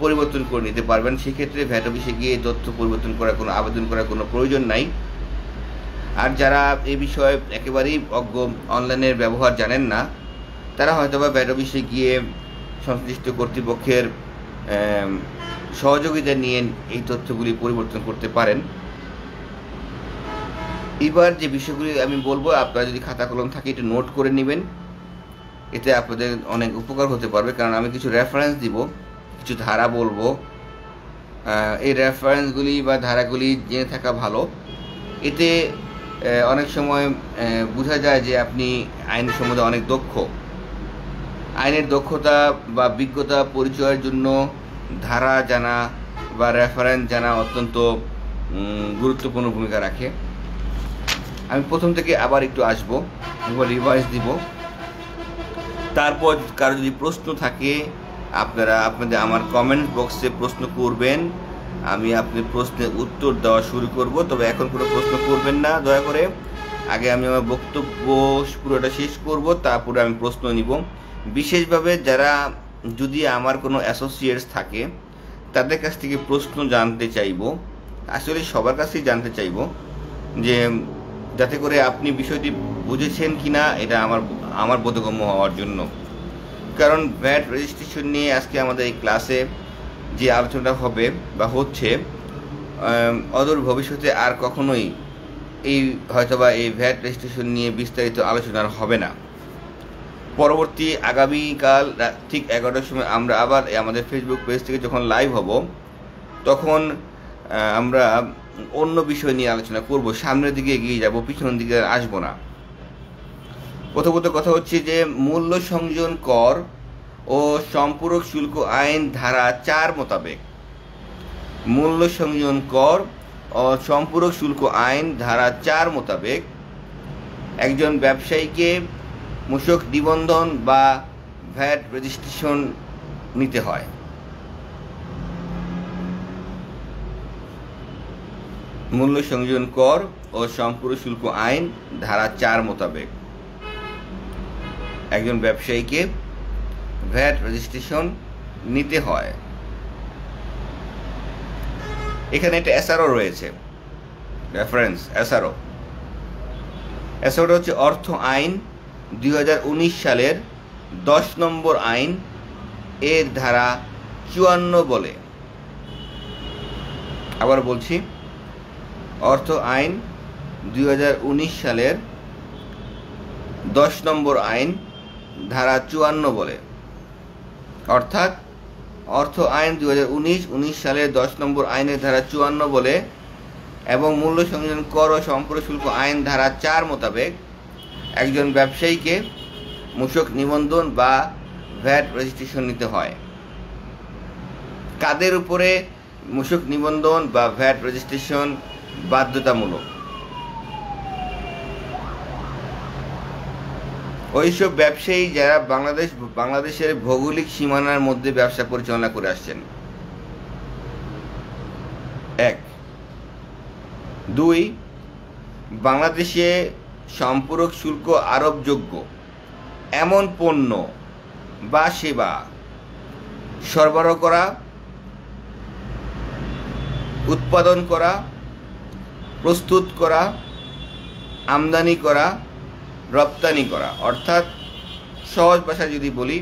পরিবর্তন করে নিতে পারবেন। সেক্ষেত্রে ভ্যাট অফিসে গিয়ে তথ্য পরিবর্তন করার কোনো আবেদন করার কোনো প্রয়োজন নাই। আর যারা এই বিষয়ে একেবারেই অজ্ঞ, অনলাইনের ব্যবহার জানেন না, তারা হয়তোবা ভ্যাট অফিসে গিয়ে সংশ্লিষ্ট কর্তৃপক্ষের সহযোগিতা নিয়ে এই তথ্যগুলি পরিবর্তন করতে পারেন। এবার যে বিষয়গুলি আমি বলবো, আপনারা যদি খাতা কলম থাকে একটু নোট করে নেবেন, এতে আপনাদের অনেক উপকার হতে পারবে। কারণ আমি কিছু রেফারেন্স দিব, কিছু ধারা বলবো, এই রেফারেন্সগুলি বা ধারাগুলি জেনে থাকা ভালো। এতে অনেক সময় বোঝা যায় যে আপনি আইন সম্বন্ধে অনেক দক্ষ। আইনের দক্ষতা বা বিজ্ঞতা পরিচয়ের জন্য ধারা জানা বা রেফারেন্স জানা অত্যন্ত গুরুত্বপূর্ণ ভূমিকা রাখে। আমি প্রথম থেকে আবার একটু আসবো, একবার রিভাইজ দিব। তারপর কারো যদি প্রশ্ন থাকে আপনাদের আমার কমেন্ট বক্সে প্রশ্ন করবেন, আমি আপনার প্রশ্নের উত্তর দেওয়া শুরু করব। তবে এখন কোনো প্রশ্ন করবেন না দয়া করে, আগে আমি আমার বক্তব্য পুরোটা শেষ করব, তারপরে আমি প্রশ্ন নিব। বিশেষভাবে যারা যদি আমার কোনো অ্যাসোসিয়েটস থাকে তাদের কাছ থেকে প্রশ্ন জানতে চাইব, আসলে সবার কাছেই জানতে চাইব, যে যাতে করে আপনি বিষয়টি বুঝেছেন কিনা এটা আমার বোধগম্য হওয়ার জন্য। কারণ ভ্যাট রেজিস্ট্রেশন নিয়ে আজকে আমাদের এই ক্লাসে যে আলোচনাটা হবে বা হচ্ছে, অদূর ভবিষ্যতে আর কখনোই হয়তোবা এই ভ্যাট রেজিস্ট্রেশন নিয়ে বিস্তারিত আলোচনা হবে না। পরবর্তী আগামীকাল ঠিক 11টার সময় আমরা আবার আমাদের ফেসবুক পেজ থেকে যখন লাইভ হব, তখন আমরা অন্য বিষয় নিয়ে আলোচনা করব। সামনের দিকে এগিয়ে যাব, পিছনের দিকে আসবো না। প্রথমত কথা হচ্ছে যে মূল্য সংযোজন কর ও সম্পূরক শুল্ক আইন ধারা 4 মোতাবেক, মূল্য সংযোজন কর ও সম্পূরক শুল্ক আইন ধারা 4 মোতাবেক একজন ব্যবসায়ীকে মূসক নিবন্ধন বা ভ্যাট রেজিস্ট্রেশন নিতে হয়। মূল্য সংযোজন কর ও সম্পূরক শুল্ক আইন ধারা 4 মোতাবেক একজন ব্যবসায়ীকে ভ্যাট রেজিস্ট্রেশন নিতে হয়। এখানে একটা এসআরও রয়েছে, রেফারেন্স এসআরও হচ্ছে অর্থ আইন 2019 সালের 10 নম্বর আইন এর ধারা 54 বলে। আবার বলছি, অর্থ আইন 2019 সালের 10 নম্বর আইন ধারা 54 বলে। অর্থাৎ অর্থ আইন 2019 সালের 10 নম্বর আইনের ধারা 54 বলে এবং মূল্য সংযোজন কর ও সম্পূরক শুল্ক আইন ধারা 4 মোতাবেক একজন ব্যবসায়ীকে মূসক নিবন্ধন বা ভ্যাট রেজিস্ট্রেশন নিতে হয়। কাদের উপরে মূসক নিবন্ধন বা ভ্যাট রেজিস্ট্রেশন বাধ্যতামূলক? ওইসব ব্যবসায়ী যারা বাংলাদেশের ভৌগোলিক সীমানার মধ্যে ব্যবসা পরিচালনা করে আসছেন। 1, 2, বাংলাদেশে সম্পূরক শুল্ক আরোপযোগ্য এমন পণ্য বা সেবা সরবরাহ করা, উৎপাদন করা, প্রস্তুত করা, আমদানি করা, রপ্তানি করা। অর্থাৎ সহজ ভাষায় যদি বলি,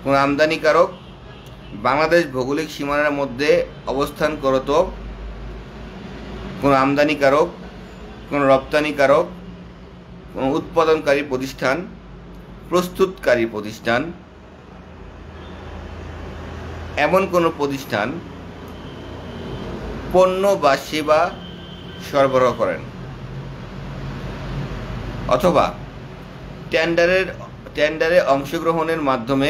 কোনো আমদানিকারক বাংলাদেশ ভৌগোলিক সীমানার মধ্যে অবস্থান করত, কোনো আমদানিকারক, কোনো রপ্তানিকারক, কোনো উৎপাদনকারী প্রতিষ্ঠান, প্রস্তুতকারী প্রতিষ্ঠান, এমন কোনো প্রতিষ্ঠান পণ্য বা সেবা সরবরাহ করেন অথবা টেন্ডারে অংশগ্রহণের মাধ্যমে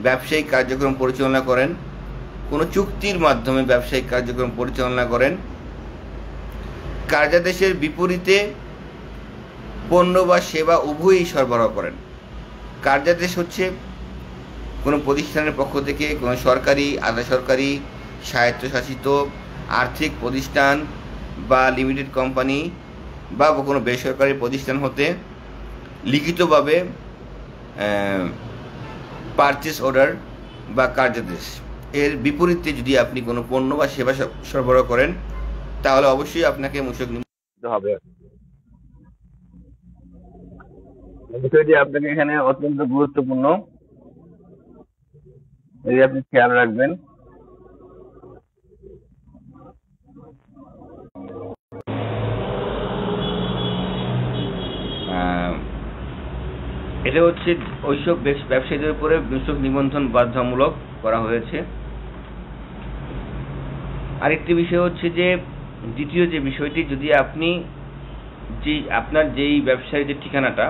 ব্যবসায়িক কার্যক্রম পরিচালনা করেন, কোনো চুক্তির মাধ্যমে ব্যবসায়িক কার্যক্রম পরিচালনা করেন, কার্যাদেশের বিপরীতে পণ্য বা সেবা উভয়ই সরবরাহ করেন। কার্যাদেশ হচ্ছে কোনো প্রতিষ্ঠানের পক্ষ থেকে কোনো সরকারি, আধা সরকারি, স্বায়ত্তশাসিত আর্থিক প্রতিষ্ঠান বা লিমিটেড কোম্পানি বা কোনো বেসরকারি প্রতিষ্ঠান হতে লিখিতভাবে পারচেস অর্ডার বা কার্যাদেশ এর বিপরীতে যদি আপনি কোনো পণ্য বা সেবা সরবরাহ করেন, তাহলে অবশ্যই আপনাকে মূসক নিতে হবে। বিষয়টি আপনাকে এখানে অত্যন্ত গুরুত্বপূর্ণ, যদি আপনি খেয়াল রাখবেন। এটা হচ্ছে ওইসব ব্যবসায়ীদের উপরে মূসক নিবন্ধন বাধ্যতামূলক করা হয়েছে। আরেকটি বিষয় হচ্ছে যে, দ্বিতীয় যে বিষয়টি, যদি আপনি আপনার যেই ব্যবসায়ীদের ঠিকানাটা,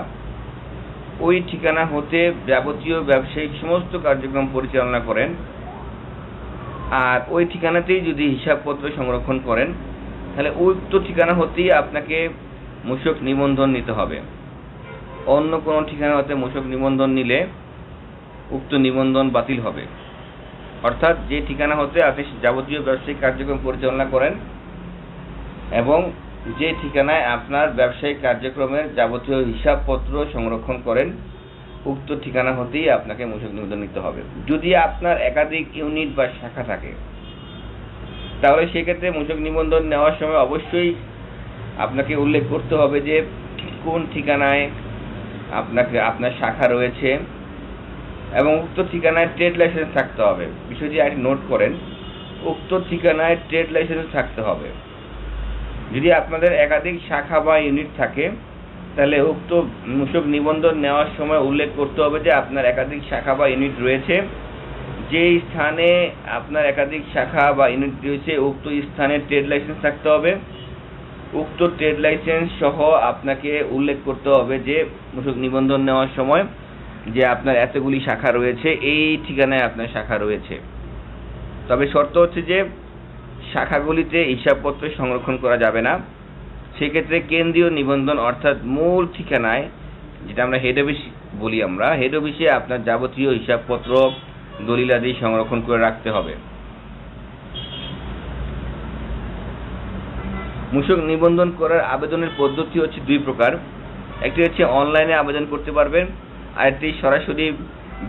ওই ঠিকানা হতে যাবতীয় ব্যবসায়িক সমস্ত কার্যক্রম পরিচালনা করেন, আর ওই ঠিকানাতেই যদি হিসাবপত্র সংরক্ষণ করেন, তাহলে উক্ত ঠিকানা হতেই আপনাকে মূসক নিবন্ধন নিতে হবে। অন্য কোনো ঠিকানা হতে মূসক নিবন্ধন নিলে উক্ত নিবন্ধন বাতিল হবে। অর্থাৎ যে ঠিকানা হতে আপনি যাবতীয় ব্যবসায়িক কার্যক্রম পরিচালনা করেন এবং যে ঠিকানায় আপনার ব্যবসায়িক কার্যক্রমের যাবতীয় হিসাবপত্র সংরক্ষণ করেন, উক্ত ঠিকানা হতেই আপনাকে মূসক নিবন্ধন নিতে হবে। যদি আপনার একাধিক ইউনিট বা শাখা থাকে, তাহলে সেক্ষেত্রে মূসক নিবন্ধন নেওয়ার সময় অবশ্যই আপনাকে উল্লেখ করতে হবে যে কোন ঠিকানায় আপনার শাখা রয়েছে এবং উক্ত ঠিকানায় ট্রেড লাইসেন্স থাকতে হবে। বিষয়টি আরেকটি নোট করেন, উক্ত ঠিকানায় ট্রেড লাইসেন্স থাকতে হবে। যদি আপনাদের একাধিক শাখা বা ইউনিট থাকে, তাহলে উক্ত মূসক নিবন্ধন নেওয়ার সময় উল্লেখ করতে হবে যে আপনার একাধিক শাখা বা ইউনিট রয়েছে, যে স্থানে আপনার একাধিক শাখা বা ইউনিট রয়েছে উক্ত স্থানে ট্রেড লাইসেন্স থাকতে হবে। উক্ত ট্রেড লাইসেন্স সহ আপনাকে উল্লেখ করতে হবে যে মূসক নিবন্ধন নেওয়ার সময় যে আপনার এতগুলি শাখা রয়েছে, এই ঠিকানায় আপনার শাখা রয়েছে। তবে শর্ত হচ্ছে যে শাখাগুলিতে হিসাবপত্র সংরক্ষণ করা যাবে না। সেক্ষেত্রে কেন্দ্রীয় নিবন্ধন অর্থাৎ মূল ঠিকানায়, যেটা আমরা হেড অফিস বলি, হেড অফিসে আপনার যাবতীয় হিসাবপত্র, দলিলাদি সংরক্ষণ করে রাখতে হবে। মূসক নিবন্ধন করার আবেদনের পদ্ধতি হচ্ছে 2 প্রকার। একটি হচ্ছে অনলাইনে আবেদন করতে পারবেন, আরেকটি সরাসরি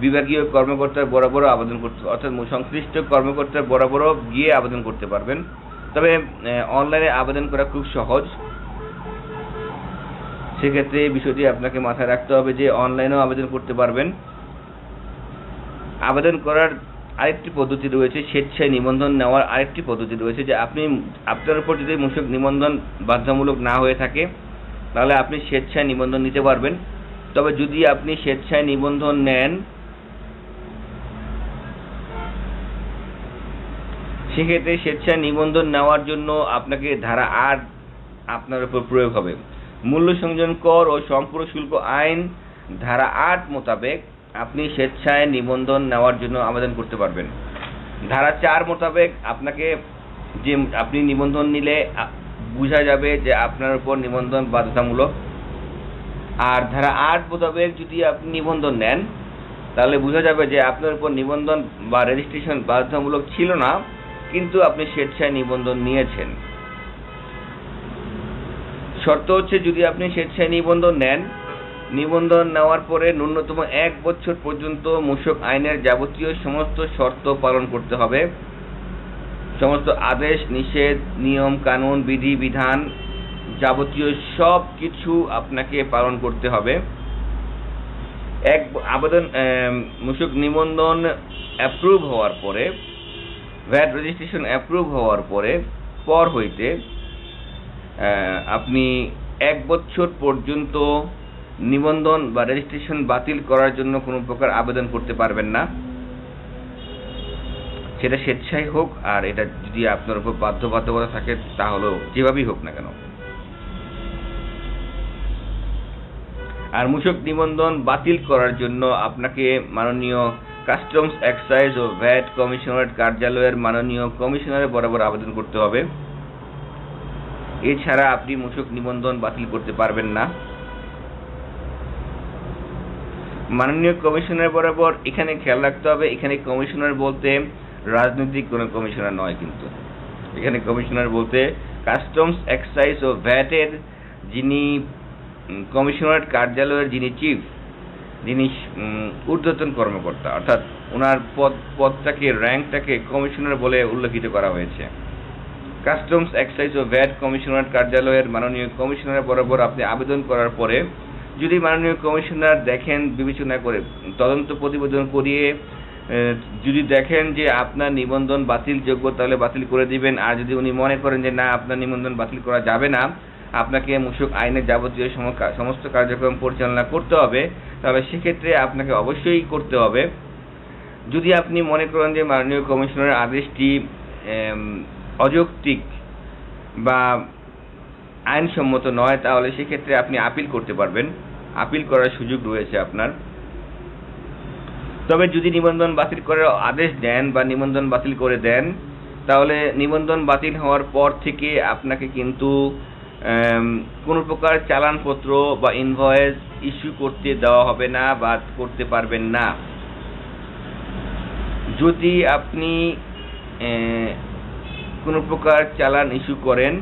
বিভাগীয় কর্মকর্তার বরাবর আবেদন করতে, অর্থাৎ সংশ্লিষ্ট কর্মকর্তার বরাবর গিয়ে আবেদন করতে পারবেন। তবে অনলাইনে আবেদন করা খুব সহজ। সেক্ষেত্রে এই বিষয়টি আপনাকে মাথায় রাখতে হবে যে অনলাইনেও আবেদন করতে পারবেন। আবেদন করার আরেকটি পদ্ধতি রয়েছে, স্বেচ্ছায় নিবন্ধন নেওয়ার আরেকটি পদ্ধতি রয়েছে, যে আপনার উপর যদি মূসক নিবন্ধন বাধ্যতামূলক না হয়ে থাকে, তাহলে আপনি স্বেচ্ছায় নিবন্ধন নিতে পারবেন। তবে যদি আপনি স্বেচ্ছায় নিবন্ধন নেন, সেক্ষেত্রে স্বেচ্ছায় নিবন্ধন নেওয়ার জন্য আপনাকে ধারা 8 আপনার উপর প্রয়োগ হবে। মূল্য সংযোজন কর ও সম্পূরক শুল্ক আইন ধারা 8 মোতাবেক আপনি স্বেচ্ছায় নিবন্ধন নেওয়ার জন্য আবেদন করতে পারবেন। ধারা 4 মোতাবেক আপনাকে যে আপনি নিবন্ধন নিলে বোঝা যাবে যে আপনার উপর নিবন্ধন বাধ্যতামূলক। আর ধারা 8 মোতাবেক যদি আপনি নিবন্ধন নেন তাহলে বোঝা যাবে যে আপনার উপর নিবন্ধন বা রেজিস্ট্রেশন বাধ্যতামূলক ছিল না, কিন্তু আপনি স্বেচ্ছায় নিবন্ধন নিয়েছেন। শর্ত হচ্ছে যদি আপনি স্বেচ্ছায় নিবন্ধন নেন, নিবন্ধন নেওয়ার পরে ন্যূনতম 1 বছর পর্যন্ত মূসক আইনের যাবতীয় সমস্ত শর্ত পালন করতে হবে। সমস্ত আদেশ, নিষেধ, নিয়ম কানুন, বিধি বিধান যাবতীয় সব কিছু আপনাকে পালন করতে হবে। মূসক নিবন্ধন অ্যাপ্রুভ হওয়ার পরে, ভ্যাট রেজিস্ট্রেশন অ্যাপ্রুভ হওয়ার পর হইতে আপনি 1 বছর পর্যন্ত নিবন্ধন বা রেজিস্ট্রেশন বাতিল করার জন্য কোনো প্রকার আবেদন করতে পারবেন না, সেটা স্বেচ্ছায় হোক আর এটা যদি আপনার উপর বাধ্যবাধকতা থাকে তাহলেও যেভাবেই হোক না কেন। আর মূসক নিবন্ধন বাতিল করার জন্য আপনাকে মাননীয় কাস্টমস, এক্সাইজ ও ভ্যাট কমিশনারেট কার্যালয়ের মাননীয় কমিশনারের বরাবর আবেদন করতে হবে। এছাড়া আপনি মূসক নিবন্ধন বাতিল করতে পারবেন না। মাননীয় কমিশনার বরাবর এখানে খেয়াল রাখতে হবে, এখানে কমিশনার বলতে রাজনৈতিক কোনো কমিশনার নয়, কিন্তু এখানে কমিশনার বলতে কাস্টমস, এক্সাইজ ও ভ্যাটের যিনি কমিশনারেট কার্যালয়ের যিনি চিফ, যিনি ঊর্ধ্বতন কর্মকর্তা, অর্থাৎ ওনার পদটাকে, র্যাঙ্কটাকে কমিশনার বলে উল্লেখিত করা হয়েছে। কাস্টমস, এক্সাইজ ও ভ্যাট কমিশনারেট কার্যালয়ের মাননীয় কমিশনার বরাবর আপনি আবেদন করার পরে যদি মাননীয় কমিশনার দেখেন, বিবেচনা করে তদন্ত প্রতিবেদন করিয়ে যদি দেখেন যে আপনার নিবন্ধন বাতিলযোগ্য, তাহলে বাতিল করে দিবেন। আর যদি উনি মনে করেন যে না, আপনার নিবন্ধন বাতিল করা যাবে না, আপনাকে মূসক আইনের যাবতীয় সমস্ত কার্যক্রম পরিচালনা করতে হবে, তাহলে সেক্ষেত্রে আপনাকে অবশ্যই করতে হবে। যদি আপনি মনে করেন যে মাননীয় কমিশনারের আদেশটি অযৌক্তিক বা আইনসম্মত নয়, তাহলে সেক্ষেত্রে আপনি আপিল করতে পারবেন, আপিল করার সুযোগ রয়েছে আপনার। তবে যদি নিবন্ধন বাতিল করার আদেশ দেন বা নিবন্ধন বাতিল করে দেন, তাহলে নিবন্ধন বাতিল হওয়ার পর থেকে আপনাকে কিন্তু কোনো প্রকার চালানপত্র বা ইনভয়েস ইস্যু করতে দেওয়া হবে না বা করতে পারবেন না। যদি আপনি কোনো প্রকার চালান ইস্যু করেন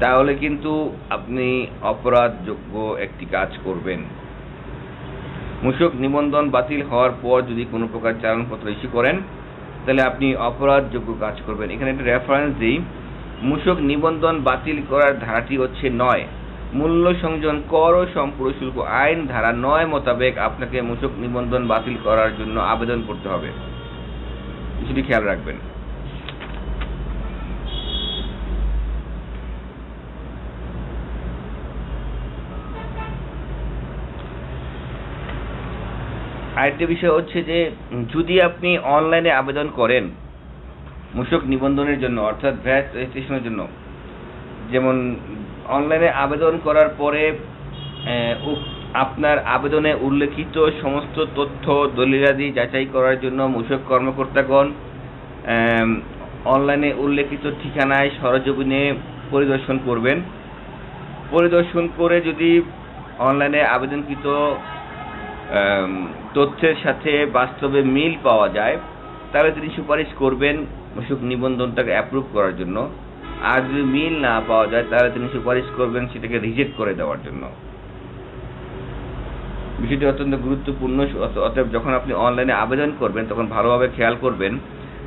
তাহলে কিন্তু আপনি অপরাধযোগ্য একটি কাজ করবেন। মূসক নিবন্ধন বাতিল হওয়ার পর যদি কোনো প্রকার চালানপত্র ইস্যু করেন তাহলে আপনি অপরাধযোগ্য কাজ করবেন। এখানে একটা রেফারেন্স দিই, মূসক নিবন্ধন বাতিল করার ধারাটি হচ্ছে 9, মূল্য সংযোজন কর ও সম্পূরক শুল্ক আইন ধারা 9 মোতাবেক আপনাকে মূসক নিবন্ধন বাতিল করার জন্য আবেদন করতে হবে, সেটি খেয়াল রাখবেন। আরেকটি বিষয় হচ্ছে যে যদি আপনি অনলাইনে আবেদন করেন মূসক নিবন্ধনের জন্য, অর্থাৎ ভ্যাট রেজিস্ট্রেশনের জন্য, যেমন অনলাইনে আবেদন করার পরে আপনার আবেদনে উল্লেখিত সমস্ত তথ্য দলিলাদি যাচাই করার জন্য মূসক কর্মকর্তাগণ অনলাইনে উল্লেখিত ঠিকানায় সরজমিনে পরিদর্শন করবেন। পরিদর্শন করে যদি অনলাইনে আবেদনকৃত তথ্যের সাথে বাস্তবে মিল পাওয়া যায় তাহলে তিনি সুপারিশ করবেন মূসক নিবন্ধনটাকে অ্যাপ্রুভ করার জন্য। আর যদি মিল না পাওয়া যায় তাহলে তিনি সুপারিশ করবেন সেটাকে রিজেক্ট করে দেওয়ার জন্য। বিষয়টি অত্যন্ত গুরুত্বপূর্ণ। অতএব যখন আপনি অনলাইনে আবেদন করবেন তখন ভালোভাবে খেয়াল করবেন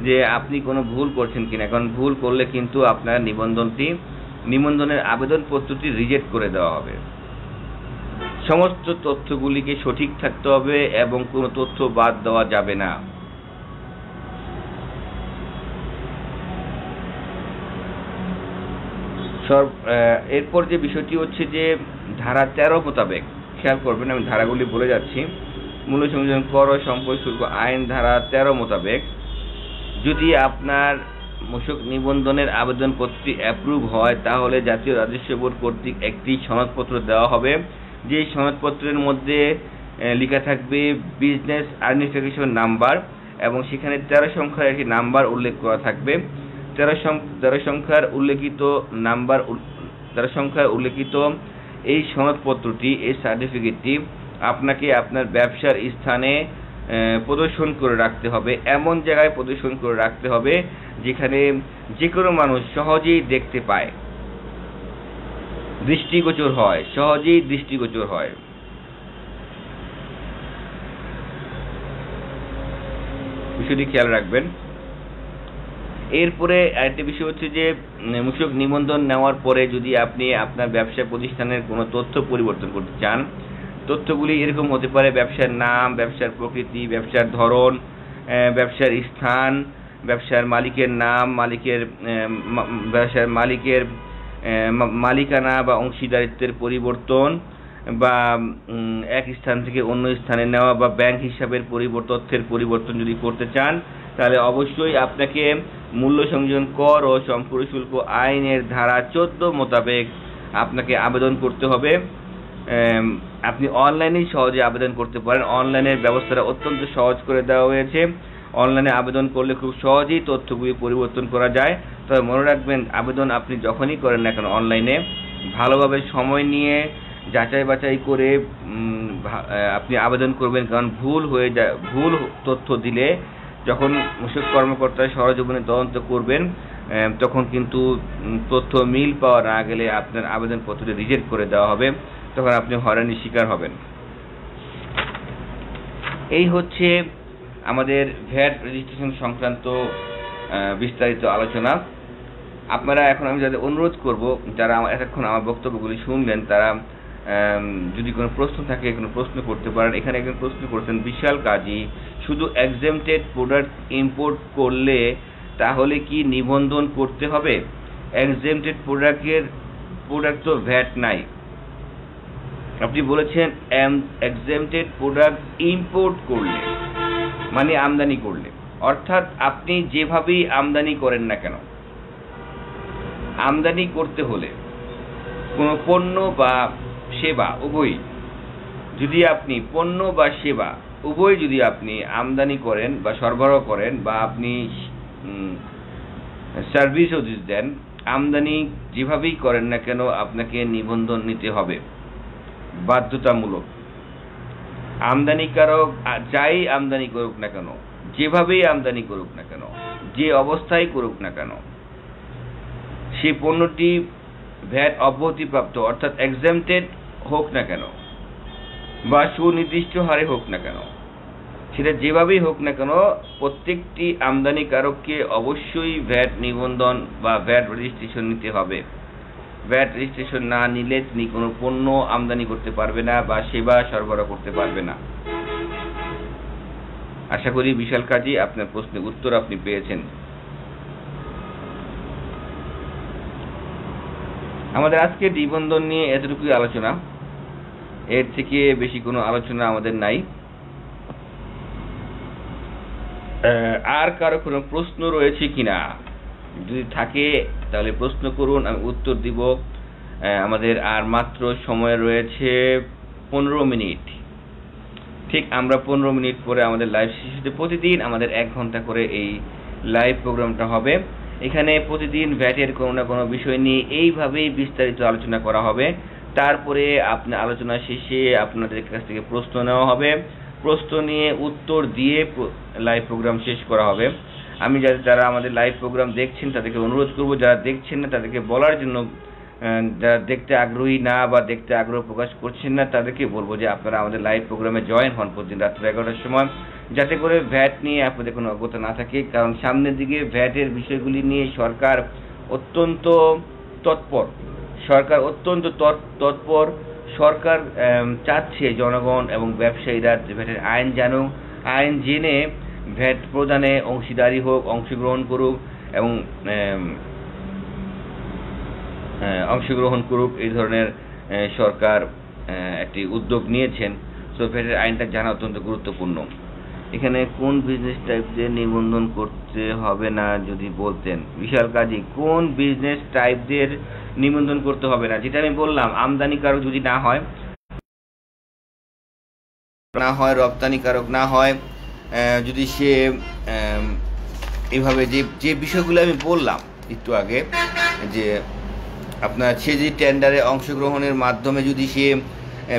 যে আপনি কোনো ভুল করছেন কিনা, কারণ ভুল করলে কিন্তু আপনার নিবন্ধনের আবেদনপত্রটি রিজেক্ট করে দেওয়া হবে। সমস্ত তথ্যগুলিকে সঠিক থাকতে হবে এবং কোনো তথ্য বাদ দেওয়া যাবে না। এরপর যে বিষয়টি হচ্ছে যে ধারা 13 মোতাবেক খেয়াল করবেন, আমি ধারাগুলি বলে যাচ্ছি। মূল্য সংযোজন কর ও সম্পদ শুল্ক আইন ধারা 13 মোতাবেক যদি আপনার মূসক নিবন্ধনের আবেদনপত্রটি অ্যাপ্রুভ হয় তাহলে জাতীয় রাজস্ব বোর্ড কর্তৃক একটি সনদপত্র দেওয়া হবে, যে সনদপত্রের মধ্যে লেখা থাকবে বিজনেস আইডেন্টিফিকেশন নাম্বার এবং সেখানে 13 সংখ্যার একটি নাম্বার উল্লেখ করা থাকবে। 13 সংখ্যার উল্লেখিত এই সনদপত্রটি, এই সার্টিফিকেটটি আপনাকে আপনার ব্যবসার স্থানে প্রদর্শন করে রাখতে হবে। এমন জায়গায় প্রদর্শন করে রাখতে হবে যেখানে যে কোনো মানুষ সহজেই দেখতে পায়, সহজেই দৃষ্টিগোচর হয়। বিষয়টি খেয়াল রাখবেন। এরপরে আরেকটি বিষয় হচ্ছে যে মূসক নিবন্ধন নেওয়ার পরে যদি আপনি আপনার ব্যবসা প্রতিষ্ঠানের কোনো তথ্য পরিবর্তন করতে চান, তথ্যগুলি এরকম হতে পারে: ব্যবসার নাম, ব্যবসার প্রকৃতি, ব্যবসার ধরন, ব্যবসার স্থান, ব্যবসার মালিকের নাম, ব্যবসার মালিকের মালিকানা বা অংশীদারিত্বের পরিবর্তন, বা এক স্থান থেকে অন্য স্থানে নেওয়া, বা ব্যাংক হিসাবের তথ্যের পরিবর্তন যদি করতে চান, তাহলে অবশ্যই আপনাকে মূল্য সংযোজন কর ও সম্পূরক শুল্ক আইনের ধারা 14 মোতাবেক আপনাকে আবেদন করতে হবে। আপনি অনলাইনেই সহজে আবেদন করতে পারেন। অনলাইনের ব্যবস্থাটা অত্যন্ত সহজ করে দেওয়া হয়েছে। অনলাইনে আবেদন করলে খুব সহজেই তথ্যগুলি পরিবর্তন করা যায়। তবে মনে রাখবেন, আবেদন আপনি যখনই করেন না কেন অনলাইনে, ভালোভাবে সময় নিয়ে যাচাই বাছাই করে আপনি আবেদন করবেন। কারণ ভুল তথ্য দিলে যখন মূসক কর্মকর্তা সরজমিনে তদন্ত করবেন, তখন কিন্তু তথ্য মিল পাওয়া না গেলে আপনার আবেদনপত্রটি রিজেক্ট করে দেওয়া হবে, তখন আপনি হয়রানির শিকার হবেন। এই হচ্ছে আমাদের ভ্যাট রেজিস্ট্রেশন সংক্রান্ত বিস্তারিত আলোচনা। আপনারা এখন আমি যাদের অনুরোধ করব, যারা এতক্ষণ আমার বক্তব্যগুলি শুনলেন, তারা যদি কোনো প্রশ্ন থাকে কোনো প্রশ্ন করতে পারেন। এখানে একজন প্রশ্ন করেছেন, বিশাল কাজী, শুধু এক্সেমটেড প্রোডাক্ট ইম্পোর্ট করলে তাহলে কি নিবন্ধন করতে হবে? এক্সেমটেড প্রোডাক্ট তো ভ্যাট নাই। আপনি বলেছেন এক্সেমটেড প্রোডাক্ট ইম্পোর্ট করলে, মানে আমদানি করলে, অর্থাৎ আপনি যেভাবেই আমদানি করেন না কেন, আমদানি করতে হলে কোনো পণ্য বা সেবা উভয়, যদি আপনি পণ্য বা সেবা উভয় যদি আপনি আমদানি করেন বা সরবরাহ করেন, বা আপনি সার্ভিসও যদি দেন, আমদানি যেভাবেই করেন না কেন আপনাকে নিবন্ধন নিতে হবে, বাধ্যতামূলক। আমদানিকারক যাই আমদানি করুক না কেন, যেভাবেই আমদানি করুক না কেন, যে অবস্থায় করুক না কেন, সেই পণ্যটি ভ্যাট অব্যাহতিপ্রাপ্ত অর্থাৎ এক্সেমটেড হোক না কেন, বা সুনির্দিষ্ট হারে হোক না কেন, সেটা যেভাবেই হোক না কেন, প্রত্যেকটি আমদানিকারককে অবশ্যই ভ্যাট নিবন্ধন বা ভ্যাট রেজিস্ট্রেশন নিতে হবে। ভ্যাট রেজিস্ট্রেশন না নিলে তিনি কোনো পণ্য আমদানি করতে পারবে না বা সেবা সরবরাহ করতে পারবে না। আশা করি বিশাল কাজী আপনার প্রশ্নের উত্তর আপনি পেয়েছেন। আমাদের আজকে নিবন্ধন নিয়ে এতটুকুই আলোচনা, এর থেকে বেশি কোনো আলোচনা আমাদের নাই। আর কারো কোনো প্রশ্ন রয়েছে কিনা? যদি থাকে তাহলে প্রশ্ন করুন, আমি উত্তর দিব। আমাদের আর মাত্র সময় রয়েছে 15 মিনিট। ঠিক আমরা 15 মিনিট পরে আমাদের লাইভ শেষ হতে, প্রতিদিন আমাদের 1 ঘন্টা করে এই লাইভ প্রোগ্রামটা হবে। এখানে প্রতিদিন ভ্যাটের কোনো না কোনো বিষয় নিয়ে এইভাবেই বিস্তারিত আলোচনা করা হবে। তারপরে আপনার আলোচনা শেষে আপনাদের কাছ থেকে প্রশ্ন নেওয়া হবে, প্রশ্ন নিয়ে উত্তর দিয়ে লাইভ প্রোগ্রাম শেষ করা হবে। আমি যারা আমাদের লাইভ প্রোগ্রাম দেখছেন তাদেরকে অনুরোধ করব, যারা দেখছেন না তাদেরকে বলার জন্য, যারা দেখতে আগ্রহী না বা দেখতে আগ্রহ প্রকাশ করছেন না তাদেরকে বলবো যে আপনারা আমাদের লাইভ প্রোগ্রামে জয়েন হন প্রতিদিন রাত্রে 11টার সময়, যাতে করে ভ্যাট নিয়ে আপনাদের কোনো অজ্ঞতা না থাকে। কারণ সামনের দিকে ভ্যাটের বিষয়গুলি নিয়ে সরকার অত্যন্ত তৎপর। সরকার চাচ্ছে জনগণ এবং ব্যবসায়ীরা ভ্যাটের আইন জানুক, আইন জেনে ভ্যাট প্রদানে অংশীদারি হোক, অংশগ্রহণ করুক। এই ধরনের সরকার একটি উদ্যোগ নিয়েছেন। সো ভ্যাটের আইনটা জানা অত্যন্ত গুরুত্বপূর্ণ। এখানে কোন বিজনেস টাইপদের নিবন্ধন করতে হবে না যদি বলতেন? বিশাল কাজী, কোন বিজনেস টাইপদের নিবন্ধন করতে হবে না? যেটা আমি বললাম, আমদানিকারক যদি না হয়, রপ্তানিকারক না হয়, যদি সে এভাবে যে বিষয়গুলো আমি বললাম একটু আগে, যে আপনার সে যদি টেন্ডারে অংশগ্রহণের মাধ্যমে যদি সে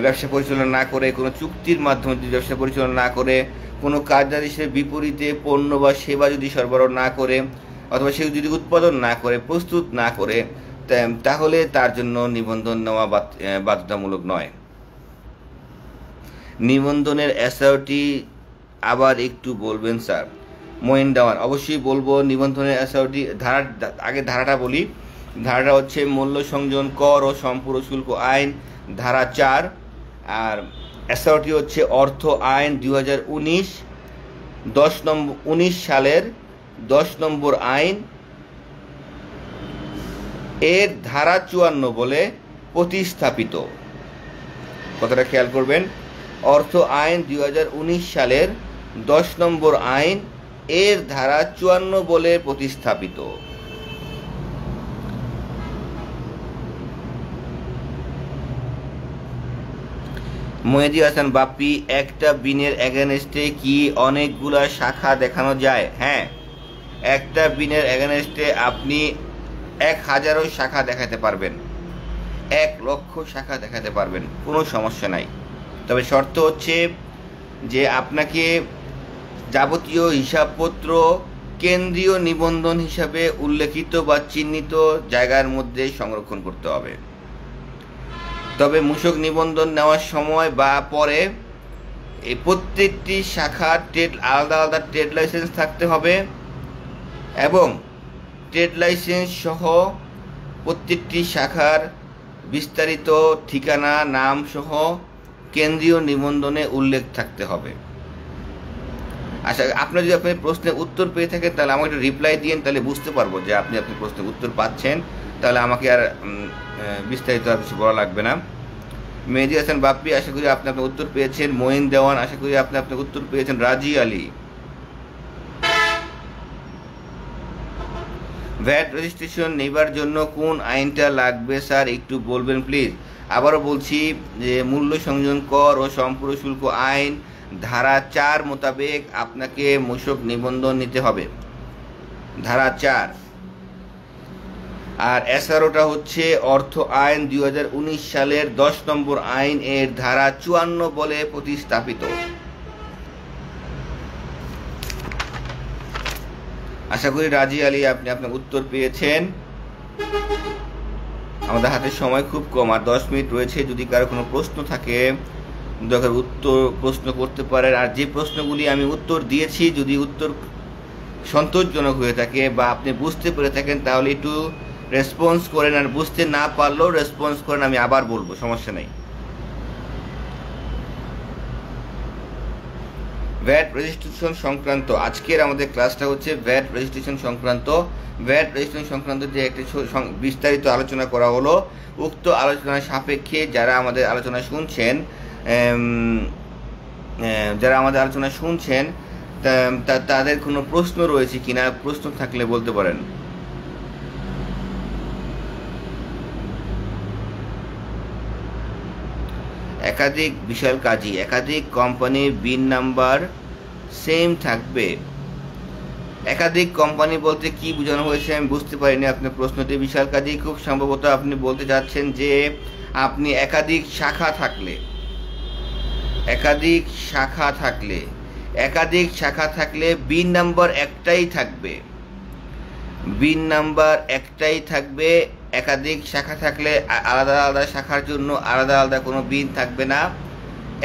ব্যবসা পরিচালনা না করে, কোনো চুক্তির মাধ্যমে যদি ব্যবসা পরিচালনা না করে, কোনো কার্যাদেশের বিপরীতে পণ্য বা সেবা যদি সরবরাহ না করে, অথবা সে যদি উৎপাদন না করে, প্রস্তুত না করে, তাহলে তার জন্য নিবন্ধন নেওয়া বাধ্যতামূলক নয়। নিবন্ধনের অ্যাসিওরিটি আবার একটু বলবেন স্যার। মঈন দেওয়ান, অবশ্যই বলবো। নিবন্ধনের অ্যাসিওরিটি আগে ধারাটা বলি। ধারাটা হচ্ছে মূল্য সংযোজন কর ও সম্পূরক শুল্ক আইন ধারা 4, আর অ্যাসিওরিটি হচ্ছে অর্থ আইন 2019 19 সালের 10 নম্বর আইন এর ধারা 54 বলে প্রতিস্থাপিত। কথাটা খেয়াল করবেন, অর্থ আইন 2019 সালের 10 নম্বর আইন এর ধারা 54 বলে প্রতিস্থাপিত। মেহেদী হাসান বাপ্পি, একটা বিনের এগেনস্টে কি অনেকগুলা শাখা দেখানো যায়? হ্যাঁ, একটা বিনের এগেনস্টে আপনি 1000 শাখা দেখাতে পারবেন, 1 লক্ষ শাখা দেখাতে পারবেন, কোনো সমস্যা নাই। তবে শর্ত হচ্ছে যে আপনাকে যাবতীয় হিসাবপত্র কেন্দ্রীয় নিবন্ধন হিসাবে উল্লেখিত বা চিহ্নিত জায়গার মধ্যে সংরক্ষণ করতে হবে। তবে মূসক নিবন্ধন নেওয়ার সময় বা পরে এই প্রত্যেকটি শাখার আলাদা আলাদা ট্রেড লাইসেন্স থাকতে হবে, এবং ট্রেড লাইসেন্স সহ প্রত্যেকটি শাখার বিস্তারিত ঠিকানা, নাম সহ কেন্দ্রীয় নিবন্ধনে উল্লেখ থাকতে হবে। আচ্ছা, আপনার যদি আপনি প্রশ্নের উত্তর পেয়ে থাকেন তাহলে আমাকে একটা রিপ্লাই দিন, তাহলে বুঝতে পারবো যে আপনি প্রশ্নের উত্তর পাচ্ছেন। তাহলে আমাকে আর বিস্তারিত আর কিছু বলা লাগবে না। মেহেদী হাসান বাপ্পি, আশা করি আপনি আপনার উত্তর পেয়েছেন। মঈন দেওয়ান, আশা করি আপনি আপনার উত্তর পেয়েছেন। রাজি আলী, ভ্যাট রেজিস্ট্রেশন নেবার জন্য কোন আইনটা লাগবে স্যার, একটু বলবেন প্লিজ। আবারও বলছি যে মূল্য সংযোজন কর ও সম্পূরক শুল্ক আইন ধারা 4 মোতাবেক আপনাকে মূসক নিবন্ধন নিতে হবে, ধারা 4। আর এসআরওটা হচ্ছে অর্থ আইন 2019 সালের 10 নম্বর আইন এর ধারা 54 বলে প্রতিস্থাপিত। আশা করি রাজি আলী আপনি আপনার উত্তর পেয়েছেন। আমাদের হাতে সময় খুব কম, আর 10 মিনিট রয়েছে। যদি কারো কোনো প্রশ্ন থাকে দরকার প্রশ্ন করতে পারেন। আর যে প্রশ্নগুলি আমি উত্তর দিয়েছি, যদি উত্তর সন্তোষজনক হয়ে থাকে বা আপনি বুঝতে পেরে থাকেন তাহলে একটু রেসপন্স করেন, আর বুঝতে না পারলেও রেসপন্স করেন, আমি আবার বলবো, সমস্যা নেই। ভ্যাট রেজিস্ট্রেশন সংক্রান্ত আজকের আমাদের ক্লাসটা হচ্ছে ভ্যাট রেজিস্ট্রেশন সংক্রান্ত। ভ্যাট রেজিস্ট্রেশন সংক্রান্ত যে একটি বিস্তারিত আলোচনা করা হলো, উক্ত আলোচনার সাপেক্ষে যারা আমাদের আলোচনা শুনছেন তাদের কোনো প্রশ্ন রয়েছে কিনা, প্রশ্ন থাকলে বলতে পারেন। একাধিক বিশাল কাজী, একাধিক কোম্পানির বিন নাম্বার সেম থাকবে। একাধিক কোম্পানি বলতে কি বোঝানো হয়েছে আমি বুঝতে পারিনি আপনার প্রশ্নটি। বিশাল কাজী, খুব সম্ভবত আপনি বলতে চাচ্ছেন যে আপনি একাধিক শাখা থাকলে বিন নাম্বার একটাই থাকবে, বিন নাম্বার একটাই থাকবে। একাধিক শাখা থাকলে আলাদা আলাদা শাখার জন্য আলাদা আলাদা কোনো বিন থাকবে না।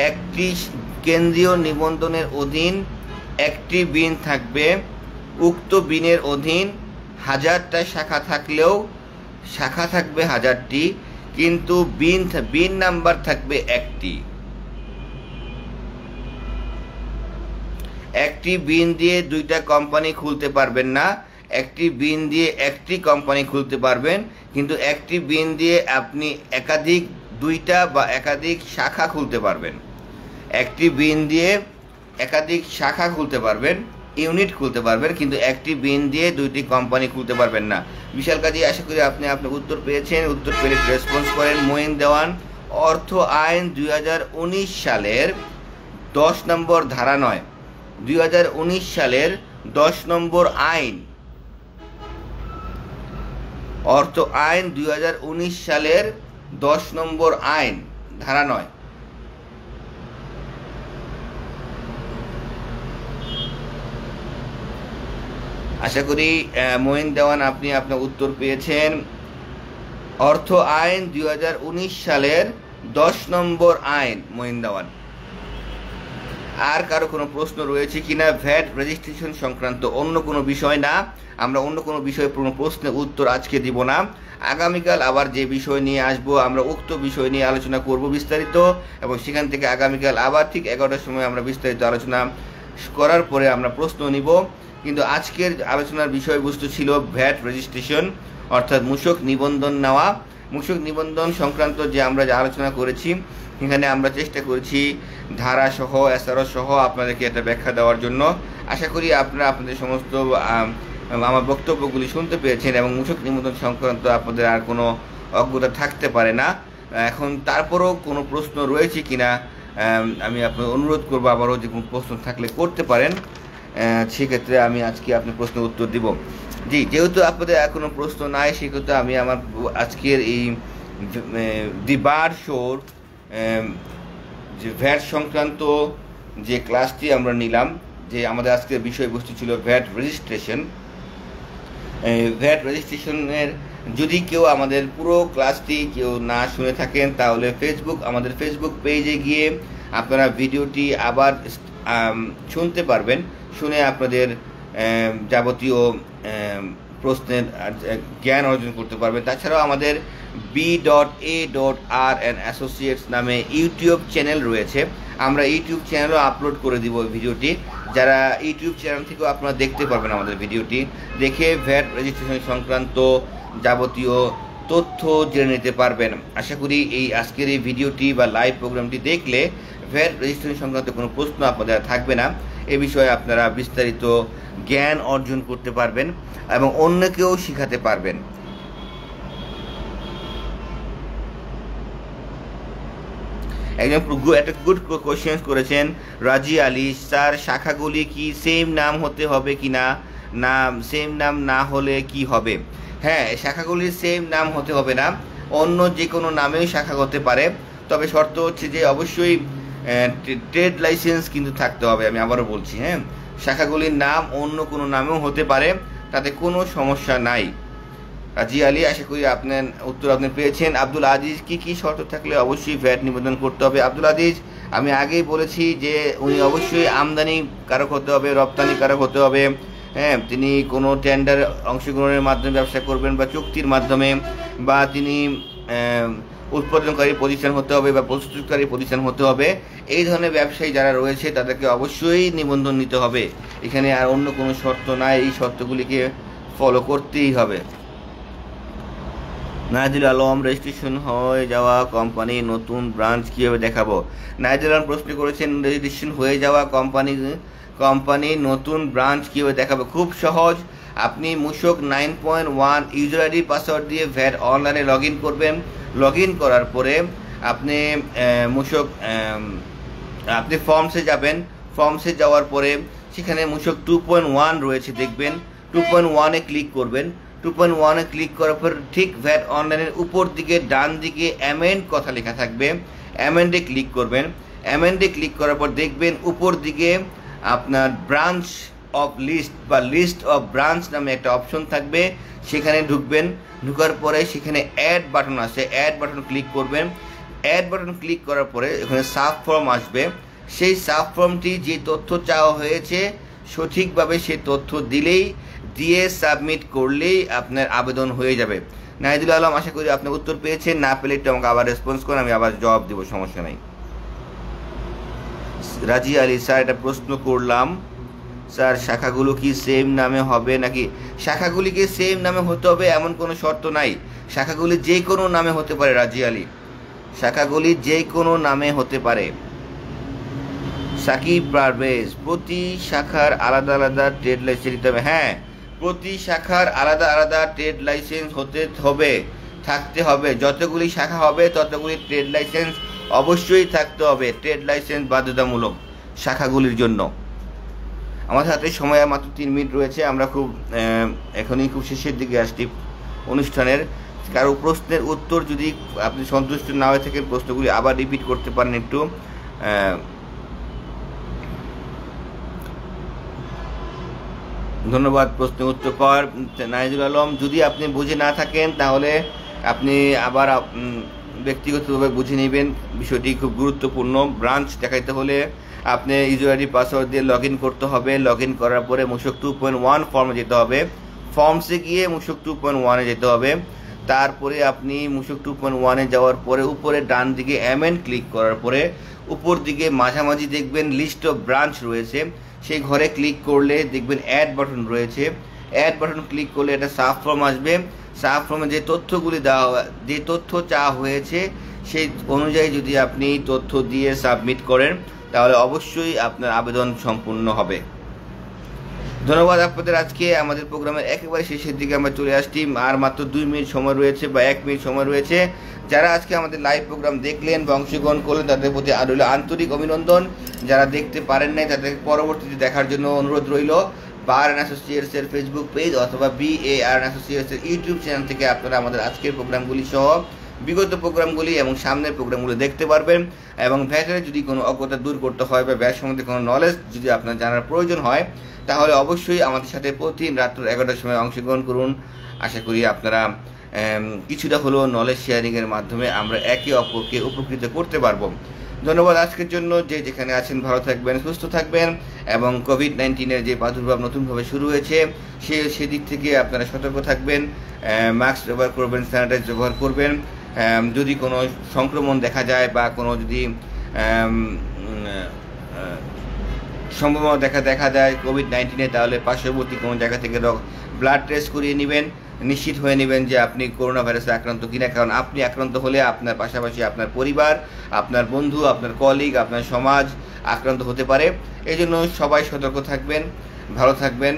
একটি কেন্দ্রীয় নিবন্ধনের অধীন একটি বিন থাকবে। উক্ত বিনের অধীন 1000টা শাখা থাকলেও শাখা থাকবে 1000টি, কিন্তু বিন নাম্বার থাকবে একটি। একটি বিন দিয়ে 2টা কোম্পানি খুলতে পারবেন না, একটি বিন দিয়ে একটি কোম্পানি খুলতে পারবেন, কিন্তু একটি বিন দিয়ে আপনি একাধিক 2টা বা একাধিক শাখা খুলতে পারবেন। একটি বিন দিয়ে একাধিক শাখা খুলতে পারবেন, ইউনিট খুলতে পারবেন, কিন্তু একটি বিন দিয়ে 2টি কোম্পানি খুলতে পারবেন না। বিশাল কাজী, আশা করি আপনি আপনার উত্তর পেয়েছেন। উত্তর পেলে রেসপন্স করেন। মঈন দেওয়ান, অর্থ আইন 2019 সালের 10 নম্বর ধারা 9, 2019 সালের 10 নম্বর আইন, অর্থ আইন 2019 সালের 10 নম্বর আইন, ধারা 9। আশা করি মঈন দেওয়ান আপনি আপনার উত্তর পেয়েছেন। অর্থ আইন 2019 সালের 10 নম্বর আইন, মঈন দেওয়ান। আর কারো কোনো প্রশ্ন রয়েছে কিনা ভ্যাট রেজিস্ট্রেশন সংক্রান্ত অন্য কোনো বিষয় না, আমরা অন্য কোনো বিষয়ে কোনো প্রশ্নের উত্তর আজকে দিব না। আগামীকাল আবার যে বিষয় নিয়ে আসবো আমরা উক্ত বিষয় নিয়ে আলোচনা করব বিস্তারিত, এবং সেখান থেকে আগামীকাল আবার ঠিক 11টার সময় আমরা বিস্তারিত আলোচনা করার পরে আমরা প্রশ্ন নিব। কিন্তু আজকের আলোচনার বিষয়বস্তু ছিল ভ্যাট রেজিস্ট্রেশন, অর্থাৎ মূসক নিবন্ধন নেওয়া। মূসক নিবন্ধন সংক্রান্ত যে আমরা যে আলোচনা করেছি, এখানে আমরা চেষ্টা করেছি ধারা সহ এসআরও সহ আপনাদেরকে এটা ব্যাখ্যা দেওয়ার জন্য। আশা করি আপনারা আপনাদের সমস্ত আমার বক্তব্যগুলি শুনতে পেরেছেন এবং মূসক নিবন্ধন সংক্রান্ত আপনাদের আর কোনো অজ্ঞতা থাকতে পারে না। এখন তারপরও কোনো প্রশ্ন রয়েছে কিনা আমি আপনার অনুরোধ করবো, আবারও যে কোনো প্রশ্ন থাকলে করতে পারেন, সেক্ষেত্রে আমি আজকে আপনার প্রশ্নের উত্তর দিব। জি, যেহেতু আপনাদের আর কোনো প্রশ্ন নাই, সেক্ষেত্রে আমি আমার আজকের এই দি বার শোর যে ভ্যাট সংক্রান্ত যে ক্লাসটি আমরা নিলাম, যে আমাদের আজকের বিষয়বস্তু ছিল ভ্যাট রেজিস্ট্রেশন। ভ্যাট রেজিস্ট্রেশনের যদি কেউ আমাদের পুরো ক্লাসটি কেউ না শুনে থাকেন, তাহলে আমাদের ফেসবুক পেজে গিয়ে আপনারা ভিডিওটি আবার শুনতে পারবেন, শুনে আপনাদের যাবতীয় প্রশ্নের জ্ঞান অর্জন করতে পারবেন। তাছাড়াও আমাদের B.A.R and Associates নামে ইউটিউব চ্যানেল রয়েছে, আমরা ইউটিউব চ্যানেলও আপলোড করে দিব ভিডিওটি। যারা ইউটিউব চ্যানেল থেকেও আপনারা দেখতে পারবেন আমাদের ভিডিওটি, দেখে ভ্যাট রেজিস্ট্রেশন সংক্রান্ত যাবতীয় তথ্য জেনে নিতে পারবেন। আশা করি এই আজকের এই ভিডিওটি বা লাইভ প্রোগ্রামটি দেখলে ভ্যাট রেজিস্ট্রেশন সংক্রান্ত কোনো প্রশ্ন আপনাদের থাকবে না। এ বিষয়ে আপনারা বিস্তারিত জ্ঞান অর্জন করতে পারবেন এবং অন্যকেও শেখাতে পারবেন। একটা গুড কোয়েশ্চেন করেছেন রাজি আলী স্যার, শাখাগুলি কি সেম নাম হতে হবে কিনা, না সেম নাম না হলে কি হবে? হ্যাঁ, শাখাগুলির সেম নাম হতে হবে না, অন্য যে কোনো নামেও শাখা হতে পারে, তবে শর্ত হচ্ছে যে অবশ্যই ট্রেড লাইসেন্স কিন্তু থাকতে হবে। আমি আবারও বলছি, হ্যাঁ, শাখাগুলির নাম অন্য কোনো নামেও হতে পারে, তাতে কোনো সমস্যা নাই। রাজি আলী, আশা করি আপনার উত্তর আপনি পেয়েছেন। আব্দুল আজিজ, কি শর্ত থাকলে অবশ্যই ভ্যাট নিবন্ধন করতে হবে? আব্দুল আজিজ, আমি আগেই বলেছি যে উনি অবশ্যই আমদানি কারক হতে হবে, রপ্তানি কারক হতে হবে, হ্যাঁ, তিনি কোনো টেন্ডার অংশগ্রহণের মাধ্যমে ব্যবসা করবেন বা চুক্তির মাধ্যমে, বা তিনি উৎপাদনকারী প্রতিষ্ঠান হতে হবে বা প্রস্তুতকারী প্রতিষ্ঠান হতে হবে। এই ধরনের ব্যবসায়ী যারা রয়েছে তাদেরকে অবশ্যই নিবন্ধন নিতে হবে, এখানে আর অন্য কোনো শর্ত নাই, এই শর্তগুলিকে ফলো করতেই হবে। নাজিল আলম, রেজিস্ট্রেশন হয়ে যাওয়া কোম্পানির নতুন ব্রাঞ্চ কীভাবে দেখাবো? নাজিল আলম প্রশ্ন করেছেন রেজিস্ট্রেশন হয়ে যাওয়া কোম্পানির নতুন ব্রাঞ্চ কীভাবে দেখাবো? খুব সহজ, আপনি মূসক 9.1 ইউজার আইডি পাসওয়ার্ড দিয়ে ভ্যাট অনলাইনে লগ ইন করবেন। লগ ইন করার পরে আপনি আপনি ফর্মসে যাবেন, ফর্মসে যাওয়ার পরে সেখানে মূসক 2.1 রয়েছে, দেখবেন 2.1-এ ক্লিক করবেন। 2.1-এ ক্লিক করার পর ঠিক ভ্যাট অনলাইনের উপর দিকে ডান দিকে অ্যামেন্ড কথা লেখা থাকবে, অ্যামেন্ডে ক্লিক করবেন। অ্যামেন্ডে ক্লিক করার পর দেখবেন উপর দিকে আপনার ব্রাঞ্চ অফ লিস্ট বা লিস্ট অফ ব্রাঞ্চ নামে একটা অপশন থাকবে, সেখানে ঢুকবেন। ঢুকার পরে সেখানে অ্যাড বাটন আছে, অ্যাড বাটন ক্লিক করবেন। অ্যাড বাটন ক্লিক করার পরে এখানে সাব ফর্ম আসবে, সেই সাব ফর্মটি যে তথ্য চাওয়া হয়েছে সঠিকভাবে সে তথ্য দিয়ে সাবমিট করলেই আপনার আবেদন হয়ে যাবে। নাহিদুল আলম, আশা করি আপনি উত্তর পেয়েছেন, না পেলে একটু আমাকে আবার রেসপন্স করেন, আমি আবার জবাব দেবো, সমস্যা নাই। রাজি আলী, স্যার এটা প্রশ্ন করলাম, স্যার শাখাগুলো কি সেম নামে হবে নাকি? শাখাগুলিকে সেম নামে হতে হবে এমন কোনো শর্ত নাই, শাখাগুলি যে কোনো নামে হতে পারে। রাজি আলী, শাখাগুলি যে কোনো নামে হতে পারে। সাকিব পারভেজ, প্রতি শাখার আলাদা আলাদা ট্রেড লাইসেন্স দিতে হবে? হ্যাঁ, প্রতি শাখার আলাদা আলাদা ট্রেড লাইসেন্স থাকতে হবে। যতগুলি শাখা হবে ততগুলি ট্রেড লাইসেন্স অবশ্যই থাকতে হবে। ট্রেড লাইসেন্স বাধ্যতামূলক শাখাগুলির জন্য। আমাদের হাতে সময় মাত্র 3 মিনিট রয়েছে। আমরা এখনই খুব শেষের দিকে আসছি অনুষ্ঠানের। কারো প্রশ্নের উত্তর যদি আপনি সন্তুষ্ট না হয়ে থাকেন, প্রশ্নগুলি আবার রিপিট করতে পারেন একটু। ধন্যবাদ প্রশ্নের উত্তর পাওয়ার নাইজুল আলম। যদি আপনি বুঝে না থাকেন তাহলে আপনি আবার ব্যক্তিগতভাবে বুঝে নেবেন। বিষয়টি খুব গুরুত্বপূর্ণ। ব্রাঞ্চ দেখাইতে হলে আপনি ইউজার আইডি পাসওয়ার্ড দিয়ে লগ ইন করতে হবে। লগ ইন করার পরে মূসক 2.1 ফর্মে যেতে হবে। ফর্মসে গিয়ে মূসক 2.1-এ যেতে হবে। তারপরে আপনি মূসক 2.1-এ যাওয়ার পরে উপরে ডান দিকে অ্যামেন্ড ক্লিক করার পরে উপর দিকে মাঝামাঝি দেখবেন লিস্ট অফ ব্রাঞ্চ রয়েছে। সেই ঘরে ক্লিক করলে দেখবেন অ্যাড বাটন রয়েছে। অ্যাড বাটন ক্লিক করলে একটা সাব ফর্ম আসবে। সাব ফর্মে যে তথ্যগুলি যে তথ্য চাওয়া হয়েছে সেই অনুযায়ী যদি আপনি তথ্য দিয়ে সাবমিট করেন তাহলে অবশ্যই আপনার আবেদন সম্পূর্ণ হবে। ধন্যবাদ আপনাদের। আজকে আমাদের প্রোগ্রামের একেবারে শেষের দিকে আমরা চলে আসছি। আর মাত্র 2 মিনিট সময় রয়েছে বা 1 মিনিট সময় রয়েছে। যারা আজকে আমাদের লাইভ প্রোগ্রাম দেখলেন বা অংশগ্রহণ করলেন তাদের প্রতি রইল আন্তরিক অভিনন্দন। যারা দেখতে পারেন নাই তাদের পরবর্তীতে দেখার জন্য অনুরোধ রইল। বার অ্যান্ড অ্যাসোসিয়েটসের ফেসবুক পেজ অথবা BAR অ্যাসোসিয়েটসের ইউটিউব চ্যানেল থেকে আপনারা আমাদের আজকের প্রোগ্রামগুলি সহ বিগত প্রোগ্রামগুলি এবং সামনের প্রোগ্রামগুলি দেখতে পারবেন। এবং ভ্যাটের যদি কোনো অজ্ঞতা দূর করতে হয় বা ভ্যাট সম্বন্ধে কোনো নলেজ যদি আপনার জানার প্রয়োজন হয় তাহলে অবশ্যই আমাদের সাথে প্রতিদিন রাত্র 11টার সময় অংশগ্রহণ করুন। আশা করি আপনারা কিছুটা হলেও নলেজ শেয়ারিংয়ের মাধ্যমে আমরা একে অপরকে উপকৃত করতে পারবো। ধন্যবাদ আজকের জন্য। যে যেখানে আছেন ভালো থাকবেন, সুস্থ থাকবেন এবং কোভিড-19-এর যে প্রাদুর্ভাব নতুনভাবে শুরু হয়েছে সেদিক থেকে আপনারা সতর্ক থাকবেন। মাস্ক ব্যবহার করবেন, স্যানিটাইজ ব্যবহার করবেন। যদি কোনো সংক্রমণ দেখা যায় বা কোনো যদি সম্ভাবনা দেখা যায় কোভিড-19-এ তাহলে পার্শ্ববর্তী কোনো জায়গা থেকে ব্লাড টেস্ট করিয়ে নেবেন। নিশ্চিত হয়ে নেবেন যে আপনি করোনা ভাইরাসে আক্রান্ত কিনা। কারণ আপনি আক্রান্ত হলে আপনার পাশাপাশি আপনার পরিবার, আপনার বন্ধু, আপনার কলিগ, আপনার সমাজ আক্রান্ত হতে পারে। এই জন্য সবাই সতর্ক থাকবেন, ভালো থাকবেন।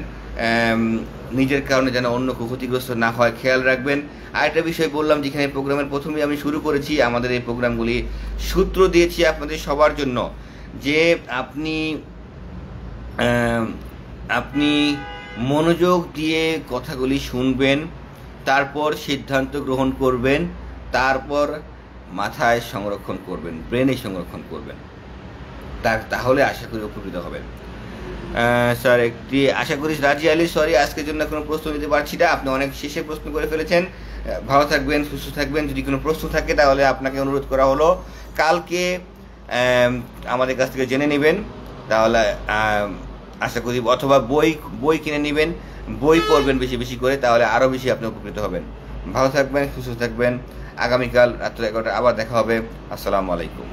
নিজের কারণে যেন অন্য ক্ষতিগ্রস্ত না হয় খেয়াল রাখবেন। আরেকটা বিষয় বললাম, যেখানে প্রোগ্রামের প্রথমেই আমি শুরু করেছি, আমাদের এই প্রোগ্রামগুলি সূত্র দিয়েছি আপনাদের সবার জন্য যে আপনি মনোযোগ দিয়ে কথাগুলি শুনবেন, তারপর সিদ্ধান্ত গ্রহণ করবেন, তারপর মাথায় সংরক্ষণ করবেন, ব্রেনে সংরক্ষণ করবেন। তাহলে আশা করি উপকৃত হবেন। স্যার একটি আশা করি রাজি আলী, সরি আজকের জন্য কোনো প্রশ্ন নিতে পারছি না। আপনি অনেক শেষে প্রশ্ন করে ফেলেছেন। ভালো থাকবেন, সুস্থ থাকবেন। যদি কোনো প্রশ্ন থাকে তাহলে আপনাকে অনুরোধ করা হলো কালকে আমাদের কাছ থেকে জেনে নেবেন। তাহলে আশা করি অথবা বই কিনে নেবেন, বই পড়বেন বেশি বেশি করে, তাহলে আরও বেশি আপনি উপকৃত হবেন। ভালো থাকবেন, সুস্থ থাকবেন। আগামীকাল রাত্রে 11টা আবার দেখা হবে। আসসালামু আলাইকুম।